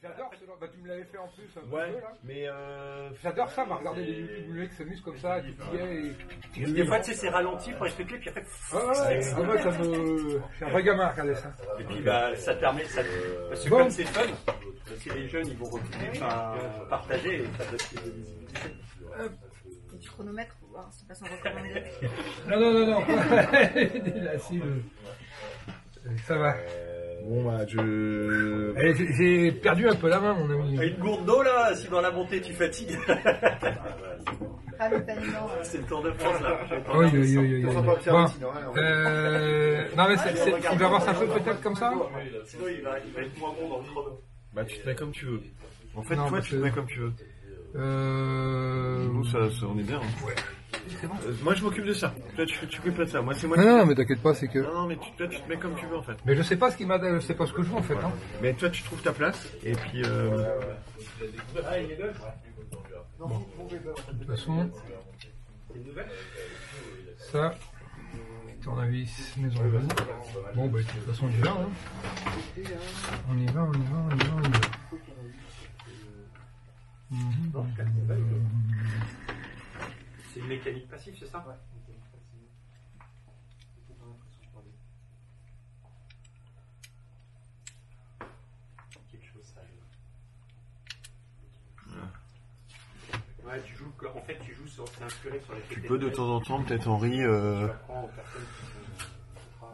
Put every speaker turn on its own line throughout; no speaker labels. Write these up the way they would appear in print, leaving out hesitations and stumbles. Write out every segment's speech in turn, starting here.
J'adore ce genre. Bah, tu me l'avais fait en plus un peu
Ouais,
là.
mais
J'adore ça, moi, regarder des YouTube où les mecs s'amusent comme ça, qui tiennent et.
Des fois, tu sais, c'est ralenti pour expliquer, puis après.
Moi, ça me. Je suis un vrai gamin à regarder ça.
Et puis, bah, ça permet. Parce que comme c'est fun, si les jeunes ils vont retrouver, enfin, partager, et ça donne plus de visibilité.
Du chronomètre pour voir si passe en recommandé.
Non. Là, si, ça va.
bon, bah,
J'ai perdu un peu la main, mon ami.
Une gourde d'eau là, si dans la montée tu fatigues. C'est le Tour de France là.
Oui.
On va pas faire
Bon.
ici, non,
Non, mais on va voir ça un peu peut-être comme ça.
Sinon il va être moins bon dans le chrono.
Bah, tu te mets comme tu veux. En fait,
Non,
toi,
parce
tu te
que-
mets comme tu veux. Nous, ça, on est bien. Hein.
Ouais. C'est bon.
Moi, je m'occupe de ça. Toi, tu t'occupes pas de ça. Moi, c'est moi.
Non, mais t'inquiète pas, c'est que.
Non, mais toi, tu te mets comme tu veux, en fait.
Mais je sais pas ce qui m'intéresse, je sais pas ce que je veux en fait. Hein.
Mais toi, tu trouves ta place. Et puis,
Bon. De toute façon, ça, tournevis, maison bleue. Bon, bah, de toute façon, on y va. Hein. On y va.
C'est une mécanique passive, c'est ça? Quelque chose ça. Ouais, tu joues, en fait, tu joues sur, c'est inspiré sur les.
tu peux de temps en temps, peut-être, Henri.
Tu apprends aux personnes qui sont.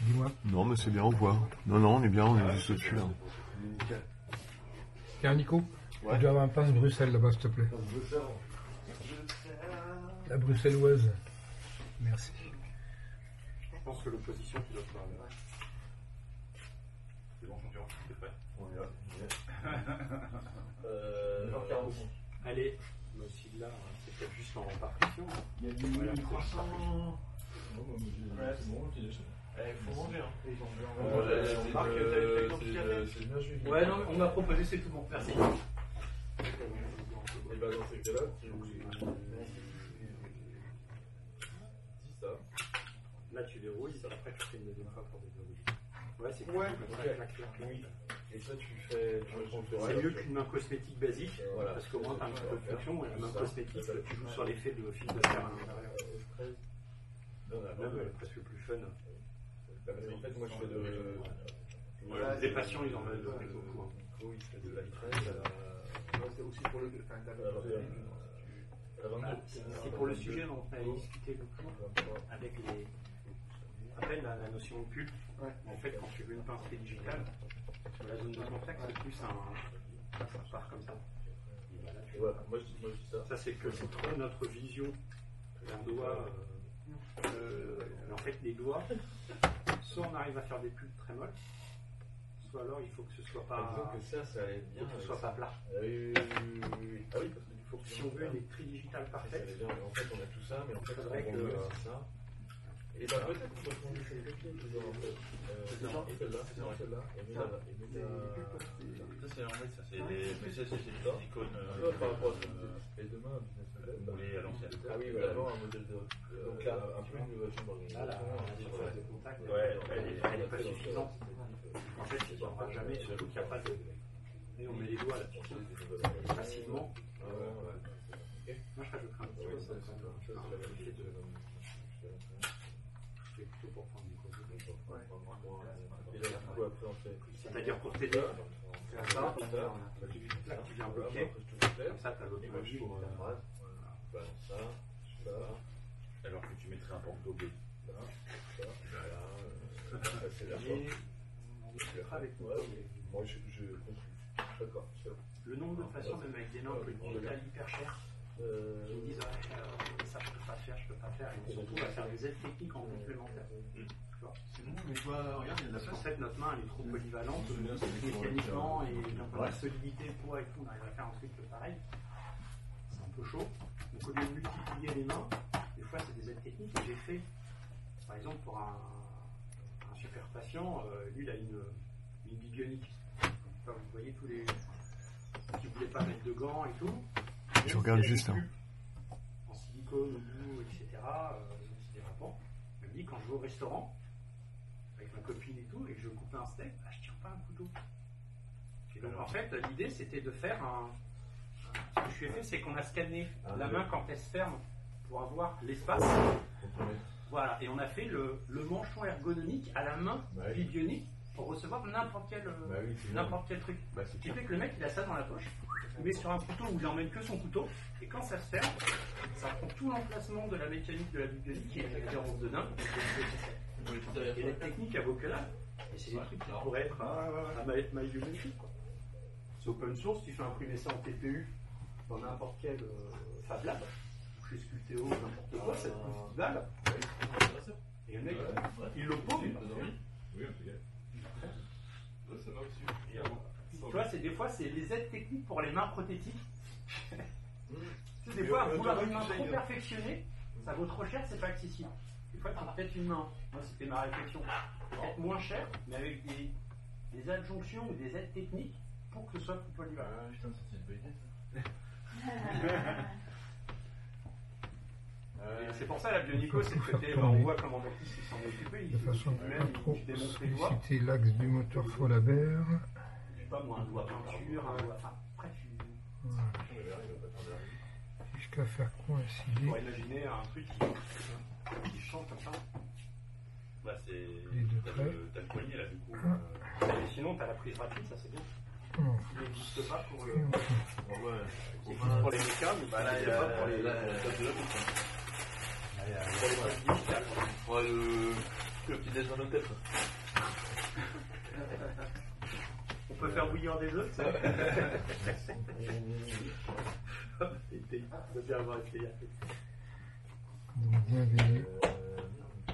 Dis-moi.
Non, mais c'est bien, on voit. Non, on est bien, on est juste au-dessus, là.
Tiens, Nico, tu dois avoir un pince Bruxelles là-bas, s'il te plaît. La bruxelloise. Merci.
Je pense que l'opposition, tu dois faire. C'est bon, champion, c'est prêt.
On y va.
9h45. Allez, mais aussi là, c'est peut-être juste en répartition.
Il y a du 300. Ouais, c'est bon, il faut manger, hein.
Ouais, non, on m'a proposé, c'est tout bon, merci.
Et bah, dans ces cas-là, tu dis ça.
Là, tu dérouilles, après, tu fais une deuxième fois pour déverrouiller. Ouais, c'est
Ouais,
cool.
oui. Et ça, tu fais.
C'est mieux qu'une main cosmétique basique,
Voilà.
parce qu'au moins, tu as un petit peu de fonction, et la main cosmétique, tu joues sur l'effet de fil de fer à l'intérieur. Même, elle est presque plus fun.
En fait, moi, je fais de.
Voilà, des patients, ils en veulent beaucoup. Hein.
Oui, je fais de la vitraine. C'est aussi pour le.
C'est pour le sujet dont on a discuté l'autre jour, avec les. Rappelle la notion de pulpe. En fait, quand tu veux une pince digitale, sur la zone de contact, c'est plus un. Ça part comme ça.
Voilà, moi je dis ça.
Ça, c'est que c'est trop notre vision d'un doigt. En fait, les doigts, soit on arrive à faire des pulpes très molles, soit alors il faut que ce soit pas.
Par exemple, ça allait bien.
Que ce soit pas plat.
Oui. Ah oui, parce qu'il faut que
Si on veut une électrique digitale parfaite,
en fait, on a tout ça, mais en fait,
c'est vrai que.
c'est ça. Et bah peut-être qu'on peut prendre celle-là, celle-là, et là,
Ça c'est normal, ça c'est des. Mais ça c'est des icônes.
par rapport à ça. Et demain, un business model.
Moulé à l'ancienne.
Ah oui, voilà, un modèle de. Donc là, un peu une innovation
Là, la surface de contact,
Ouais,
elle n'est pas suffisante. En fait, il n'y aura jamais, surtout qu'il n'y a pas de. Et on met les doigts là-dessus, facilement. Moi, je rajoute un petit peu ça. C'est plutôt pour prendre du côté. C'est-à-dire pour t'aider. Faire ça, là tu viens bloquer. Comme ça, tu as l'autonomie.
Alors que tu mettrais un porte B.
Moi, je comprends. D'accord.
Le nombre de patients, même avec des normes digitales hyper chères, qui me disent ça je peux pas faire, et surtout on va faire des aides techniques en complémentaire. C'est bon, mais toi, regarde, il y a de la fait, notre main elle est trop polyvalente, mécaniquement et d'un point de vue solidité, poids et tout, on arrive à faire un truc pareil. C'est un peu chaud. Donc au lieu de multiplier les mains, des fois c'est des aides techniques que j'ai fait. Par exemple pour un super patient, lui il a une bibionique. Enfin, vous voyez tous les qui ne voulaient pas mettre de gants et tout.
Je regarde juste.
En silicone, au bout, etc. C'est des rapports. Il me dit quand je vais au restaurant, avec ma copine et tout, et que je coupe un steak, je ne tire pas un couteau. Et donc en fait, l'idée c'était de faire un. Ce que je lui ai fait, c'est qu'on a scanné la main quand elle se ferme pour avoir l'espace. Voilà, et on a fait le manchon ergonomique à la main bionique pour recevoir n'importe quel truc. Ce qui fait que le mec il a ça dans la poche, il met sur un couteau où il emmène que son couteau, et quand ça se ferme, ça prend tout l'emplacement de la mécanique de la bionique qui est une référence de dingue. Et la technique à vaut que là. Et c'est des trucs qui pourraient être à My Bionic, quoi. C'est open source, tu fais imprimer ça en TPU dans n'importe quel Fab Lab, ou chez Sculpteo, n'importe quoi, ça te coûte 10 balles. Et le mec, il le pose.
Oui, ça va aussi.
Tu vois, des fois, c'est les aides techniques pour les mains prothétiques. Tu sais, des fois, vouloir une main trop perfectionnée, ça vaut trop cher, c'est pas accessible. Des fois, tu as peut-être une main, moi c'était ma réflexion, peut-être moins chère, mais avec des adjonctions ou des aides techniques pour que ce soit plus polyvalent.
Ah putain, ça c'est une bonne idée ça.
C'est pour ça la bionico, c'est le côté, on voit comment Baptiste s'en est occupé,
de façon
il
à pas trop
démonte les doigts.
solliciter l'axe du moteur Folabert.
Je sais pas moi, un doigt peinture, un doigt. Enfin, après tu.
Voilà. Jusqu'à faire coïncider.
Tu pourrais imaginer un truc qui chante comme ça.
Bah, c'est.
Les deux
T'as
traits.
le poignet là, du coup.
Et sinon, t'as la prise rapide, ça c'est bien.
Non.
Il n'existe pas pour le.
Ouais.
Il existe pour les mécas, mais
Bah, là, il y
pas
a
pour les. Pour les postes digitales.
Ouais, le petit déjeuner en hôtel.
On peut faire bouillir des œufs, ça. On va bien avoir essayé.
Donc bienvenue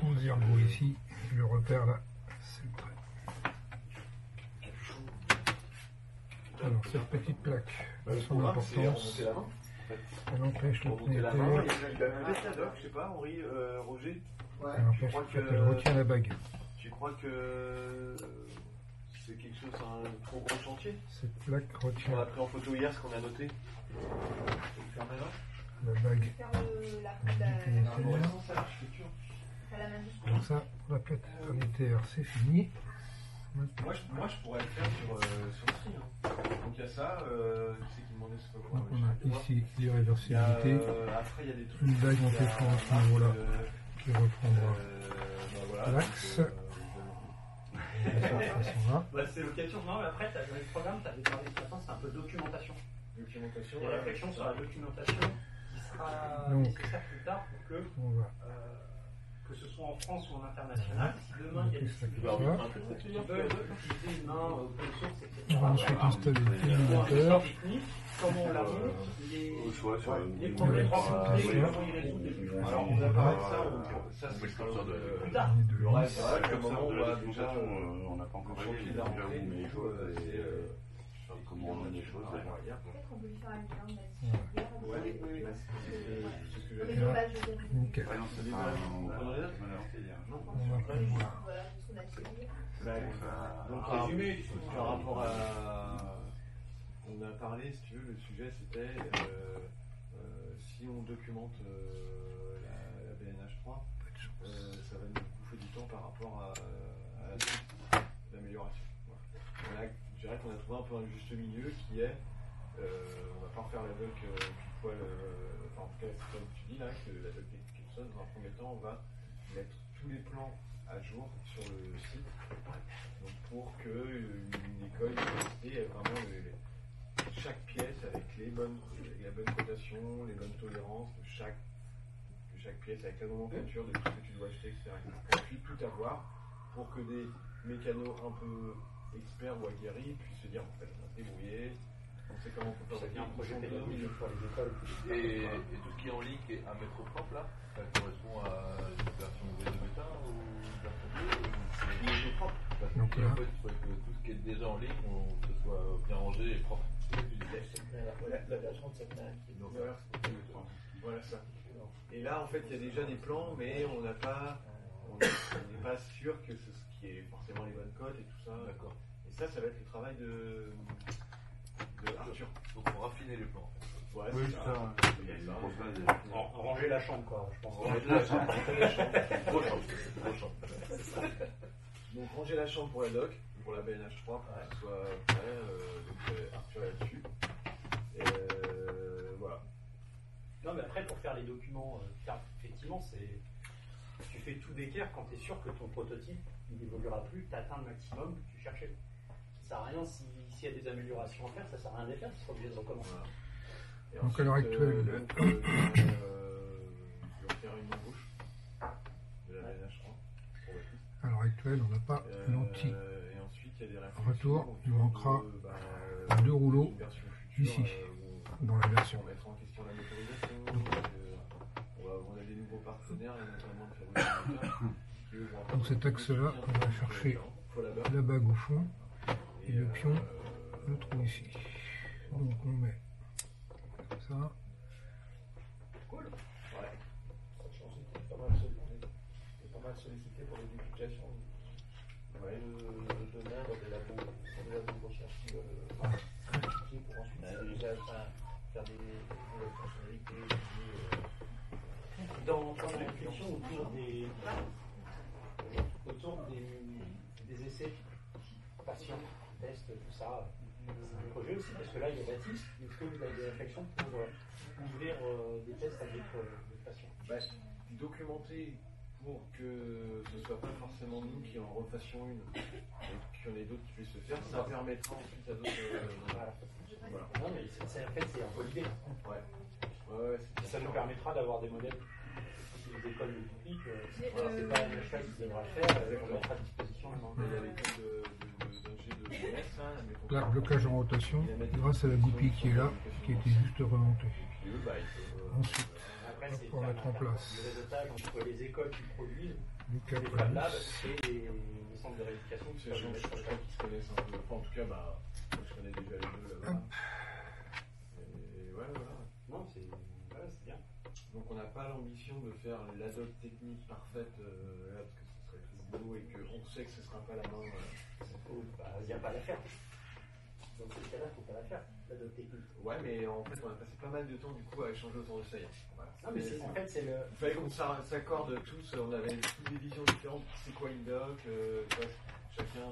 aux ergots ici. Le repère là, c'est le trait. Alors cette petite plaque a son importance. Elle empêche le propriétaire.
Je sais pas, Henri, Roger.
Elle empêche le fait qu'elle retient la bague.
Tu crois que c'est quelque chose, un trop gros chantier?
Cette plaque
On a
retient
pris en photo hier ce qu'on a noté.
la bague
Faire
du planétaire.
la main du
Donc ça, pour la plaque planétaire, c'est fini.
Moi, je pourrais le faire sur le tri. Donc il y a ça, qui c'est qui demandait ce que
Donc on a ici l'irréversibilité,
après, il y a des trucs.
une bague en téflon à ce niveau-là qui reprendra
Voilà.
l'axe. De cette façon-là.
Bah, c'est l'occasion. Non, mais après, dans les programmes, tu avais parlé de toute façon, c'est un peu documentation.
Documentation.
Il y a réflexion sur la documentation qui sera
Donc,
nécessaire plus tard pour
On va
que ce soit en France ou en international. Si demain il y a des
ça
études
comme ça.
qui veulent utiliser une main open source, etc.
On va ensuite installer le
Pour
moteur.
technique, comment on la monte, les
Les
problèmes
Ouais,
rencontrés,
c'est
comment ils résolvent les plus.
Alors on a parlé de ça, ça
Oui,
c'est
comme ça,
Plus tard.
le reste,
vis.
c'est vrai que le moment où on va déjà
on n'a pas encore
changer
réglé,
la
mais déjà
rentrée,
où met les choses et comment on met les choses.
Peut-être qu'on peut lui faire un lien, on a dit.
Ouais, c'est ce que
Mais
j'allais
non,
dire.
là, je veux dire.
Nickel.
Ouais, non, c'est pas
On va pouvoir.
Voilà, c'est ce qu'on a essayé.
Donc résumé, par rapport à... On a parlé, si tu veux, le sujet c'était si on documente la BNH3, ça va nous bouffer du temps par rapport à la suite d'amélioration. Voilà. Je dirais qu'on a trouvé un peu un juste milieu qui est on va pas refaire la doc une fois enfin en tout cas c'est comme tu dis là, que la doc Gibson, dans un premier temps on va mettre tous les plans à jour sur le site, donc pour que une école ait vraiment chaque pièce avec la bonne cotation, les bonnes tolérances de chaque pièce, avec la nomenclature de tout ce que tu dois acheter, etc. Et puis tout avoir pour que des mécanos un peu experts ou aguerris puissent se dire en fait on va se débrouiller, on sait comment on peut
Ça
fabriquer
devient un projet pédagogique pour les écoles.
Et tout ce qui est en ligne est à mettre propre là, ça correspond à une version V de bêta ou une version 2 ou c'est propre. Parce que
Donc là.
en fait, il faudrait que tout ce qui est déjà en ligne, que ce soit bien rangé et propre.
La version de cette main qui est
Voilà ça. Et là, en fait, il y a déjà des plans, mais on n'est pas sûr que c'est ce qui est forcément les bonnes cotes et tout ça.
D'accord.
Et ça va être le travail de Arthur.
Donc pour raffiner les plans.
Ouais,
Oui,
c'est ça.
ça.
Ranger la chambre, quoi, je pense.
Gros champ.
Donc ranger la chambre pour la doc, pour la BNH3 pour que ce soit prêt. Donc Arthur est là-dessus. Voilà.
Non, mais après, pour faire les documents, effectivement, tu fais tout d'équerre quand tu es sûr que ton prototype il n'évoluera plus, tu atteins le maximum que tu cherchais. Ça sert à rien s'il y a des améliorations à faire, ça sert à rien de les faire, tu seras obligé de recommencer.
Voilà.
Donc à l'heure actuelle,
je vais faire une embauche de la BNH3 pour Baptiste.
à l'heure actuelle, on n'a pas l'anti.
Et ensuite, il y a des réflexions.
Retour, il manquera
de,
2 rouleaux
une version future,
ici, dans la version.
On mettra en question la motorisation. On a des nouveaux partenaires, et notamment de fabrication.
Dans cet axe-là, on va chercher la bague au fond et le pion, le trou ici. Donc on met ça.
Cool.
Ouais.
Sachant que c'est pas mal sollicité pour les duplications de membres des labos de recherche qui veulent dupliquer pour ensuite faire des nouvelles fonctionnalités.
Dans la réflexion autour des essais patients, tests, tout ça, c'est un projet aussi, parce que là il y a Baptiste, est-ce que vous avez des réflexions pour ouvrir des tests avec des patients?
Documenter pour que ce ne soit pas forcément nous qui en refassions une et qu'il y en ait d'autres qui puissent le faire, ça permettra ensuite à d'autres.
Voilà. Non, mais en fait, c'est un peu l'idée.
Ouais,
ça nous permettra d'avoir des modèles. Si les écoles le dupliquent, c'est pas une chose qui devra le faire, on mettra à disposition.
Il y a l'école d'ingé de MS.
Là, blocage en rotation, grâce à la goupille qui est là, qui était juste remontée. Ensuite, pour mettre en place
le réseautage entre les écoles qui produisent,
les
les Fab Labs
capolis.
et les centres de rééducation qui
Je crois qu'ils se connaissent un peu. Enfin, en tout cas, moi, je connais déjà les deux là-bas. Et voilà.
Non, c'est bien.
Donc on n'a pas l'ambition de faire la doc technique parfaite là, parce que ce serait tout boulot et qu'on sait que ce ne sera pas la main.
Il n'y a pas à la faire. Donc ce cas-là, il ne faut pas la faire, la doc technique.
Ouais, mais en fait, on a passé pas mal de temps du coup à échanger autour de ça. Voilà.
Non, mais en fait, c'est le.
Il fallait qu'on s'accorde tous, on avait toutes des visions différentes. C'est quoi une doc chacun.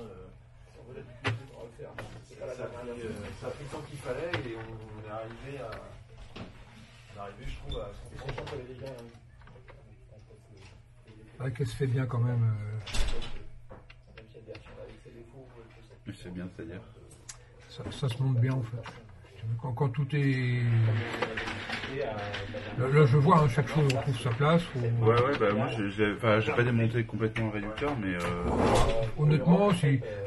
On veut la dupliquer pour le faire. C'est pas la
Ça a pris le temps qu'il fallait et on est arrivé à. Je trouve, à
Ils sont contents les gars.
Qu'elle se fait bien quand même.
C'est bien, c'est-à-dire
Ça se monte bien en fait. Quand tout est. Là je vois, chaque chose trouve sa place.
Ouais, moi j'ai pas démonté complètement le réducteur, mais.
Honnêtement,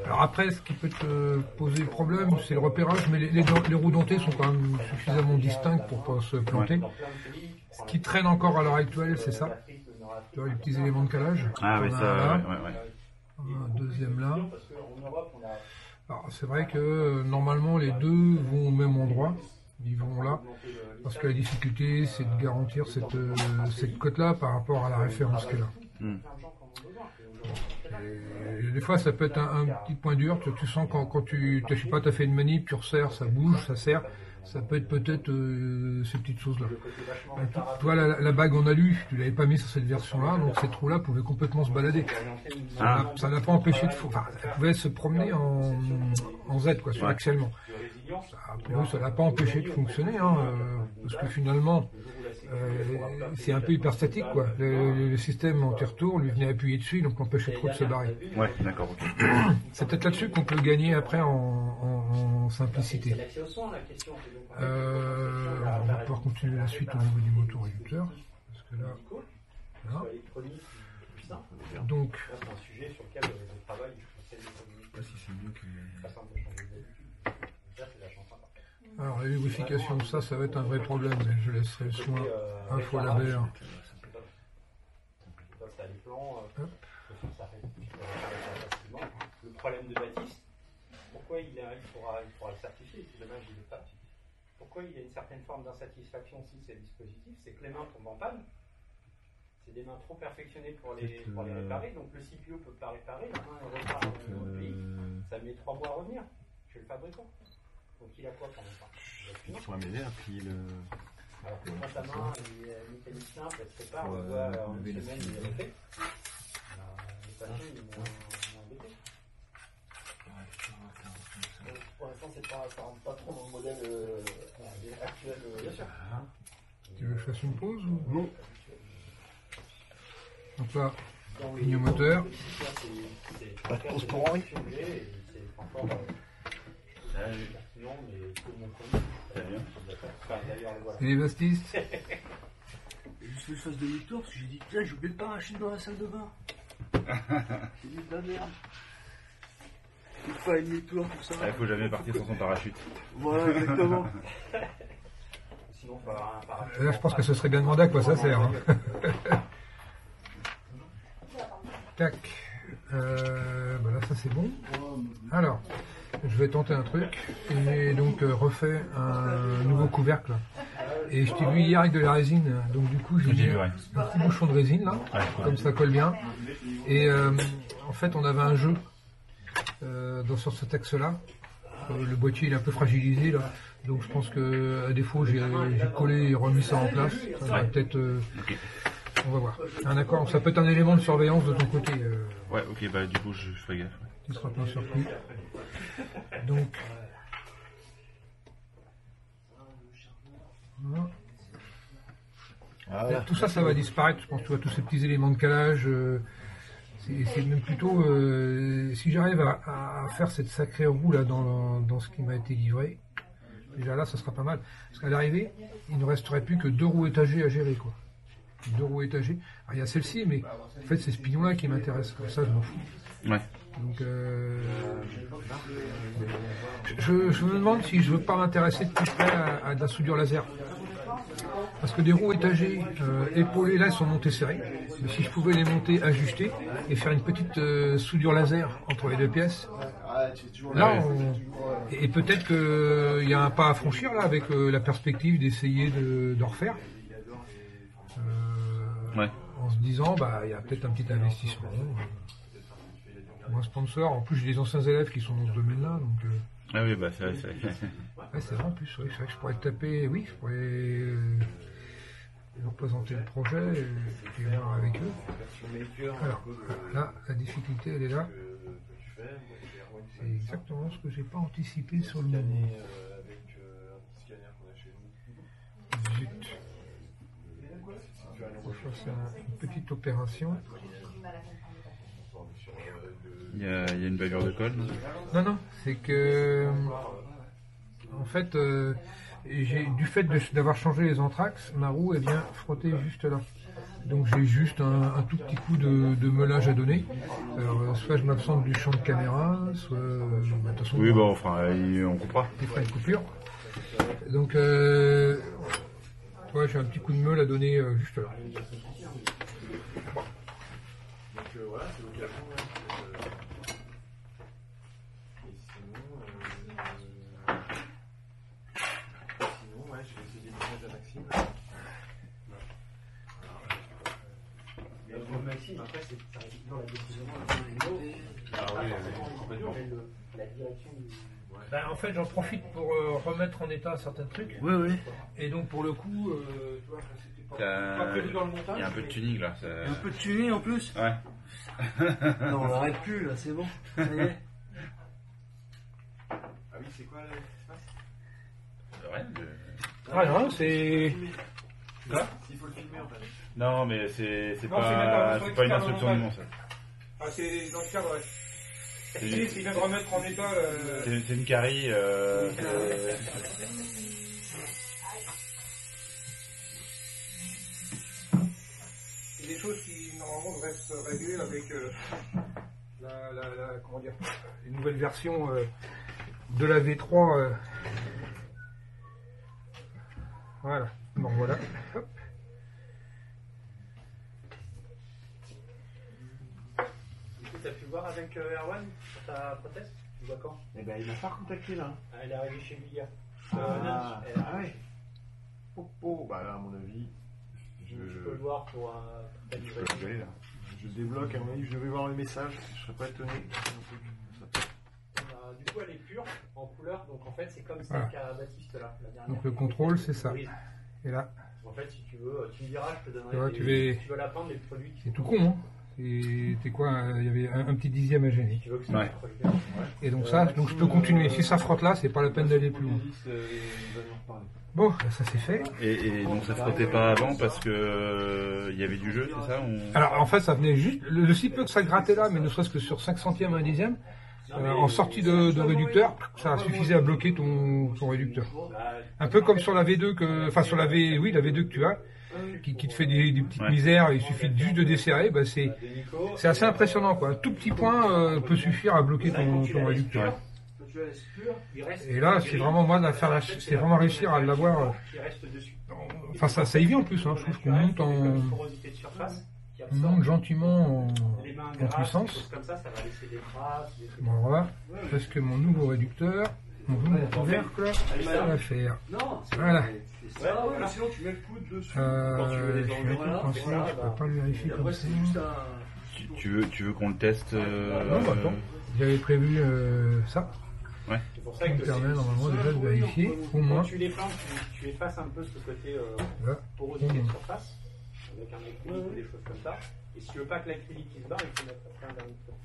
alors après, ce qui peut te poser problème, c'est le repérage, mais les roues dentées sont quand même suffisamment distinctes pour pas se planter. Ce qui traîne encore à l'heure actuelle, c'est ça. Tu vois, les petits éléments de calage.
Ah oui, ça, ouais.
Un deuxième là. Alors c'est vrai que normalement les deux vont au même endroit. Ils vont là. Parce que la difficulté, c'est de garantir cette cote-là par rapport à la référence qu'elle a. Et des fois, ça peut être un petit point dur. Tu sens quand tu as fait une manip, tu resserres, ça bouge, ça serre. Ça peut être ces petites choses-là. Toi, la bague en alu, tu l'avais pas mis sur cette version-là, donc ces trous-là pouvaient complètement se balader. Ça n'a pas empêché ça pouvait se promener en Z, quoi, sur axialement. Ça l'a pas empêché de fonctionner, parce que finalement, c'est un peu hyperstatique, quoi. Le système anti-retour lui venait appuyer dessus, donc empêchait trop de se barrer.
Ouais, d'accord, ok.
C'est peut-être là-dessus qu'on peut gagner après en simplicité. On va pouvoir continuer la suite au niveau du motoréducteur, parce que là. Donc, alors la lubrification, ça va être un vrai problème, mais je laisserai le soin Info Labert.
Le problème de Baptiste, pourquoi il pourra le certifier, c'est dommage il n'est pas. Pourquoi il y a une certaine forme d'insatisfaction aussi de ces dispositifs, c'est que les mains tombent en panne. C'est des mains trop perfectionnées pour les réparer, donc le CPO ne peut pas réparer, la main repart dans un autre pays, ça met 3 mois à revenir chez le fabricant. Donc il a quoi quand même?
Il faudra m'aider à plier le.
Alors que quand ta main est mécanique simple, elle se répare, on voit en une semaine il est refait. Les patients ils m'ont embêté.
ça rentre pas trop dans le modèle actuel. Bien sûr.
Tu veux que je fasse une pause ou non? Donc là, pignon moteur.
Pas de pause pour Henri.
Et les bastistes?
Juste que je fasse demi-tour parce que j'ai dit tiens j'ai oublié le parachute dans la salle de bain. J'ai dit de la merde. Il faut un demi-tour pour ça.
Il faut jamais partir sans son parachute.
Voilà exactement.
Sinon, il faut avoir un parachute.
Là, je pense que ce serait bien demandé à quoi ça sert. Hein. Tac. Bah là, ça c'est bon. Alors, je vais tenter un truc. J'ai donc refait un nouveau couvercle. Et je t'ai vu hier avec de la résine. Donc du coup, j'ai mis un petit bouchon de résine là. Comme ça colle bien. Et en fait, on avait un jeu sur ce texte-là. Le boîtier il est un peu fragilisé là. Donc je pense que à défaut, j'ai collé et remis ça en place. Ça va peut-être... On va voir. Un accord, ça peut être un élément de surveillance de ton côté.
Ouais, ok, bah du coup je ferai gaffe.
Tu ne seras pas surpris. Donc. Voilà. Tout ça, ça va disparaître. Je pense que tu vois tous ces petits éléments de calage. C'est même plutôt. Si j'arrive à faire cette sacrée roue là dans ce qui m'a été livré, déjà là, ça sera pas mal. Parce qu'à l'arrivée, il ne resterait plus que 2 roues étagées à gérer, quoi. 2 roues étagées. Alors, il y a celle-ci, mais en fait, c'est ce pignon-là qui m'intéresse. Comme ça, je m'en fous.
Ouais.
Donc, je me demande si je veux pas m'intéresser de plus près à de la soudure laser. Parce que des roues étagées, épaulées, là, elles sont montées serrées. Mais si je pouvais les monter ajustées et faire une petite soudure laser entre les 2 pièces, là, et peut-être qu'il y a un pas à franchir là avec la perspective d'essayer de refaire.
Ouais.
En se disant, bah, il y a peut-être un petit investissement. Ou un sponsor. En plus, j'ai des anciens élèves qui sont dans ce domaine-là. Donc,
ah oui, bah c'est vrai.
ouais, c'est vrai en plus. Oui, c'est vrai que je pourrais taper. Oui, je pourrais leur présenter le projet et voir avec eux. Alors, là, la difficulté, elle est là. C'est exactement ce que j'ai pas anticipé sur le moment. Zut. Je vais faire une petite opération.
Il y a une bavure de colle.
Non, c'est que en fait, du fait d'avoir changé les entraxes, ma roue elle vient frotter juste là. Donc j'ai juste un tout petit coup de meulage à donner. Alors, soit je m'absente du champ de caméra, soit de toute façon,
oui, bon, enfin, on coupera.
Il fera une coupure. Donc, ouais, j'ai un petit coup de meule à donner juste là.
Donc voilà, c'est l'occasion. Sinon, ouais, je vais essayer de mettre à Maxime.
Maxime, après, c'est dans la décision.
Ah oui, c'est dur.
La direction du.
Ben, en fait, j'en profite pour remettre en état certains trucs.
Oui.
Et donc, pour le coup, tu vois, c'était pas prévu dans le montage.
Il y a un peu de tuning là.
Un peu de tuning en plus.
Ouais.
Non, on n'arrête plus là, c'est bon. Ça y est.
Ah oui, c'est quoi là ce qui se passe?
Rien.
Ah non, c'est...
Quoi? Il faut le filmer en fait.
Non, mais c'est
Non, c'est
pas une instruction du monde ça.
Ah, c'est dans le cadre, ouais.
C'est
Il vient de remettre en état...
c'est une carie.
C'est des choses qui, normalement, devraient se régler avec comment dire, une nouvelle version de la V3. Voilà. Bon, voilà. Hop.
Tu as pu voir avec Erwan sur ta prothèse? Tu vois quand?
Eh ben, il m'a pas contacté là.
Ah, elle est arrivée chez lui hier.
Ah ouais.
Bah là, à mon avis,
Je peux le voir pour ta livraison.
je débloque, à mon avis, je vais voir le message. Je serais pas étonné.
Du coup, elle est pure, en couleur, donc en fait, c'est comme
Voilà.
celle qu'a Baptiste là, la dernière.
Donc le contrôle, c'est ça.
Oui.
Et là,
En fait, si tu veux, tu me diras, je te donnerai.
Tu vois,
tu
tu
veux la prendre, les produits.
c'est tout con, hein. T'es quoi, il y avait un petit dixième à gêner.
Tu veux que ça
Ouais.
soit bien.
Et donc ça, donc je peux continuer. Si ça frotte là, c'est pas la peine d'aller plus loin. Bon, ça c'est fait.
Et donc ça frottait pas avant parce que il y avait du jeu, c'est ça
Alors en fait, ça venait juste, le si peu que ça grattait là, mais ne serait-ce que sur 5 centièmes à un dixième, en sortie de réducteur, ça suffisait à bloquer ton réducteur. Un peu comme sur la V2 enfin sur la V2 que tu as, qui te fait des petites misères, il suffit juste de desserrer, bah c'est assez impressionnant quoi. Un tout petit point peut suffire à bloquer ton réducteur. Et là, c'est vraiment moi c'est vraiment réussir à l'avoir. Enfin ça y vient en plus, hein. Je trouve qu'on monte gentiment en puissance. Bon, voilà, parce que mon nouveau réducteur, mon nouveau couvercle, ça va faire. Voilà.
Sinon tu mets le coude dessus.
Je suis un peu coincé, je peux pas le vérifier comme ça.
Tu veux qu'on le teste
Non, bah attends, j'avais prévu ça.
Ouais.
C'est pour
Ça
ça
me
que
permet normalement déjà de vérifier, au moins.
quand tu les peins, tu effaces un peu ce côté porosité de surface, avec un acrylique ou des choses comme ça. Et si tu veux pas que l'acrylique se barre, il faut mettre après un dernier plan.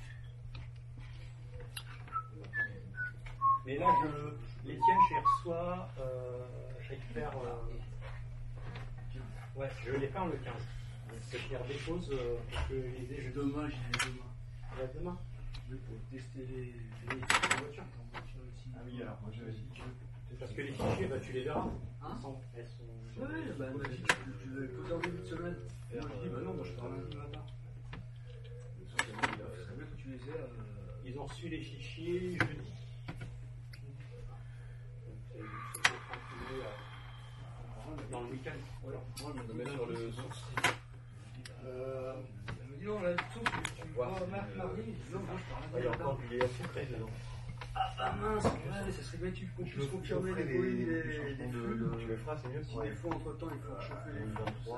Mais là, les tiennes, je les reçois, je récupère. Ouais, je les peins le 15. C'est-à-dire des choses que je les ai.
Demain, j'y vais demain.
Ouais, demain.
Pour tester les
voitures.
Ah oui, alors moi j'avais dit.
Parce que les fichiers, bah, tu les verras.
Hein
Elles sont...
Ouais, bah, tu veux poser en début de semaine. Et moi, je dis, bah non, moi je pars lundi matin. Ça serait bien que tu les aies.
Ils ont reçu les fichiers jeudi. Dans le week-end.
Voilà. Moi, je me
Mettre sur le source.
Elle me dit, non, là, tu vois, mardi. Non, moi je pars
Il y
lundi
a
matin.
encore du lait à sucrer dedans.
Ah bah mince, ouais, ça serait bien que tu puisses confirmer les flux.
Tu le feras, c'est mieux si
Des fois, entre temps, il faut chauffer les flux.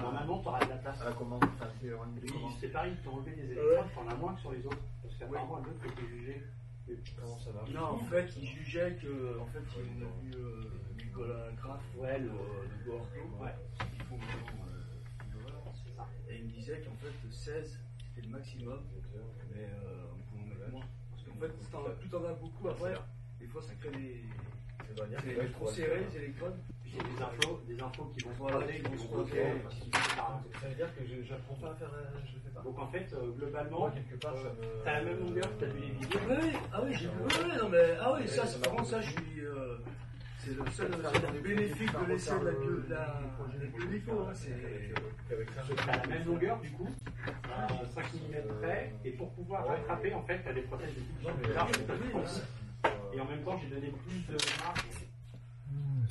Normalement, tu auras de la place.
à la commande. Enfin, c'est en
Oui, c'est pareil, ils t'ont enlevé les électrodes, t'en as moins que sur les autres. Parce qu'apparemment, l'autre était jugé.
Comment ça marche?
Non, en fait, il jugeait que, en fait, il a vu Nicolas Graff,
Ouais, le
Bordeaux,
ouais.
qui font maintenant
C'est ça.
et il me disait qu'en fait, 16, c'était le maximum, mais on pouvait en mettre moins. Parce qu'en fait, plus t'en as beaucoup après, des fois, ça crée des. C'est trop serré, les électrodes.
J'ai des infos qui vont se
Voilà,
croiser,
qui
qui
vont
vont
se
se
croiser.
croiser.
Ça veut dire que j'apprends pas à faire. Je le fais pas.
Donc en fait, globalement,
Moi, quelque part, ça me.
t'as la même longueur, t'as vu les vidéos.
Oui, ah oui, j'ai vu. Oui, non, mais. Ah oui, ça, par contre, ça, je suis. C'est le seul bénéfice de l'essai de la bionico, hein, c'est.
T'as la même longueur du coup, à 5 mm près, et pour pouvoir rattraper, en fait, t'as des prothèses de type plus larges que t'as de force. Et en même temps, j'ai donné plus de marge.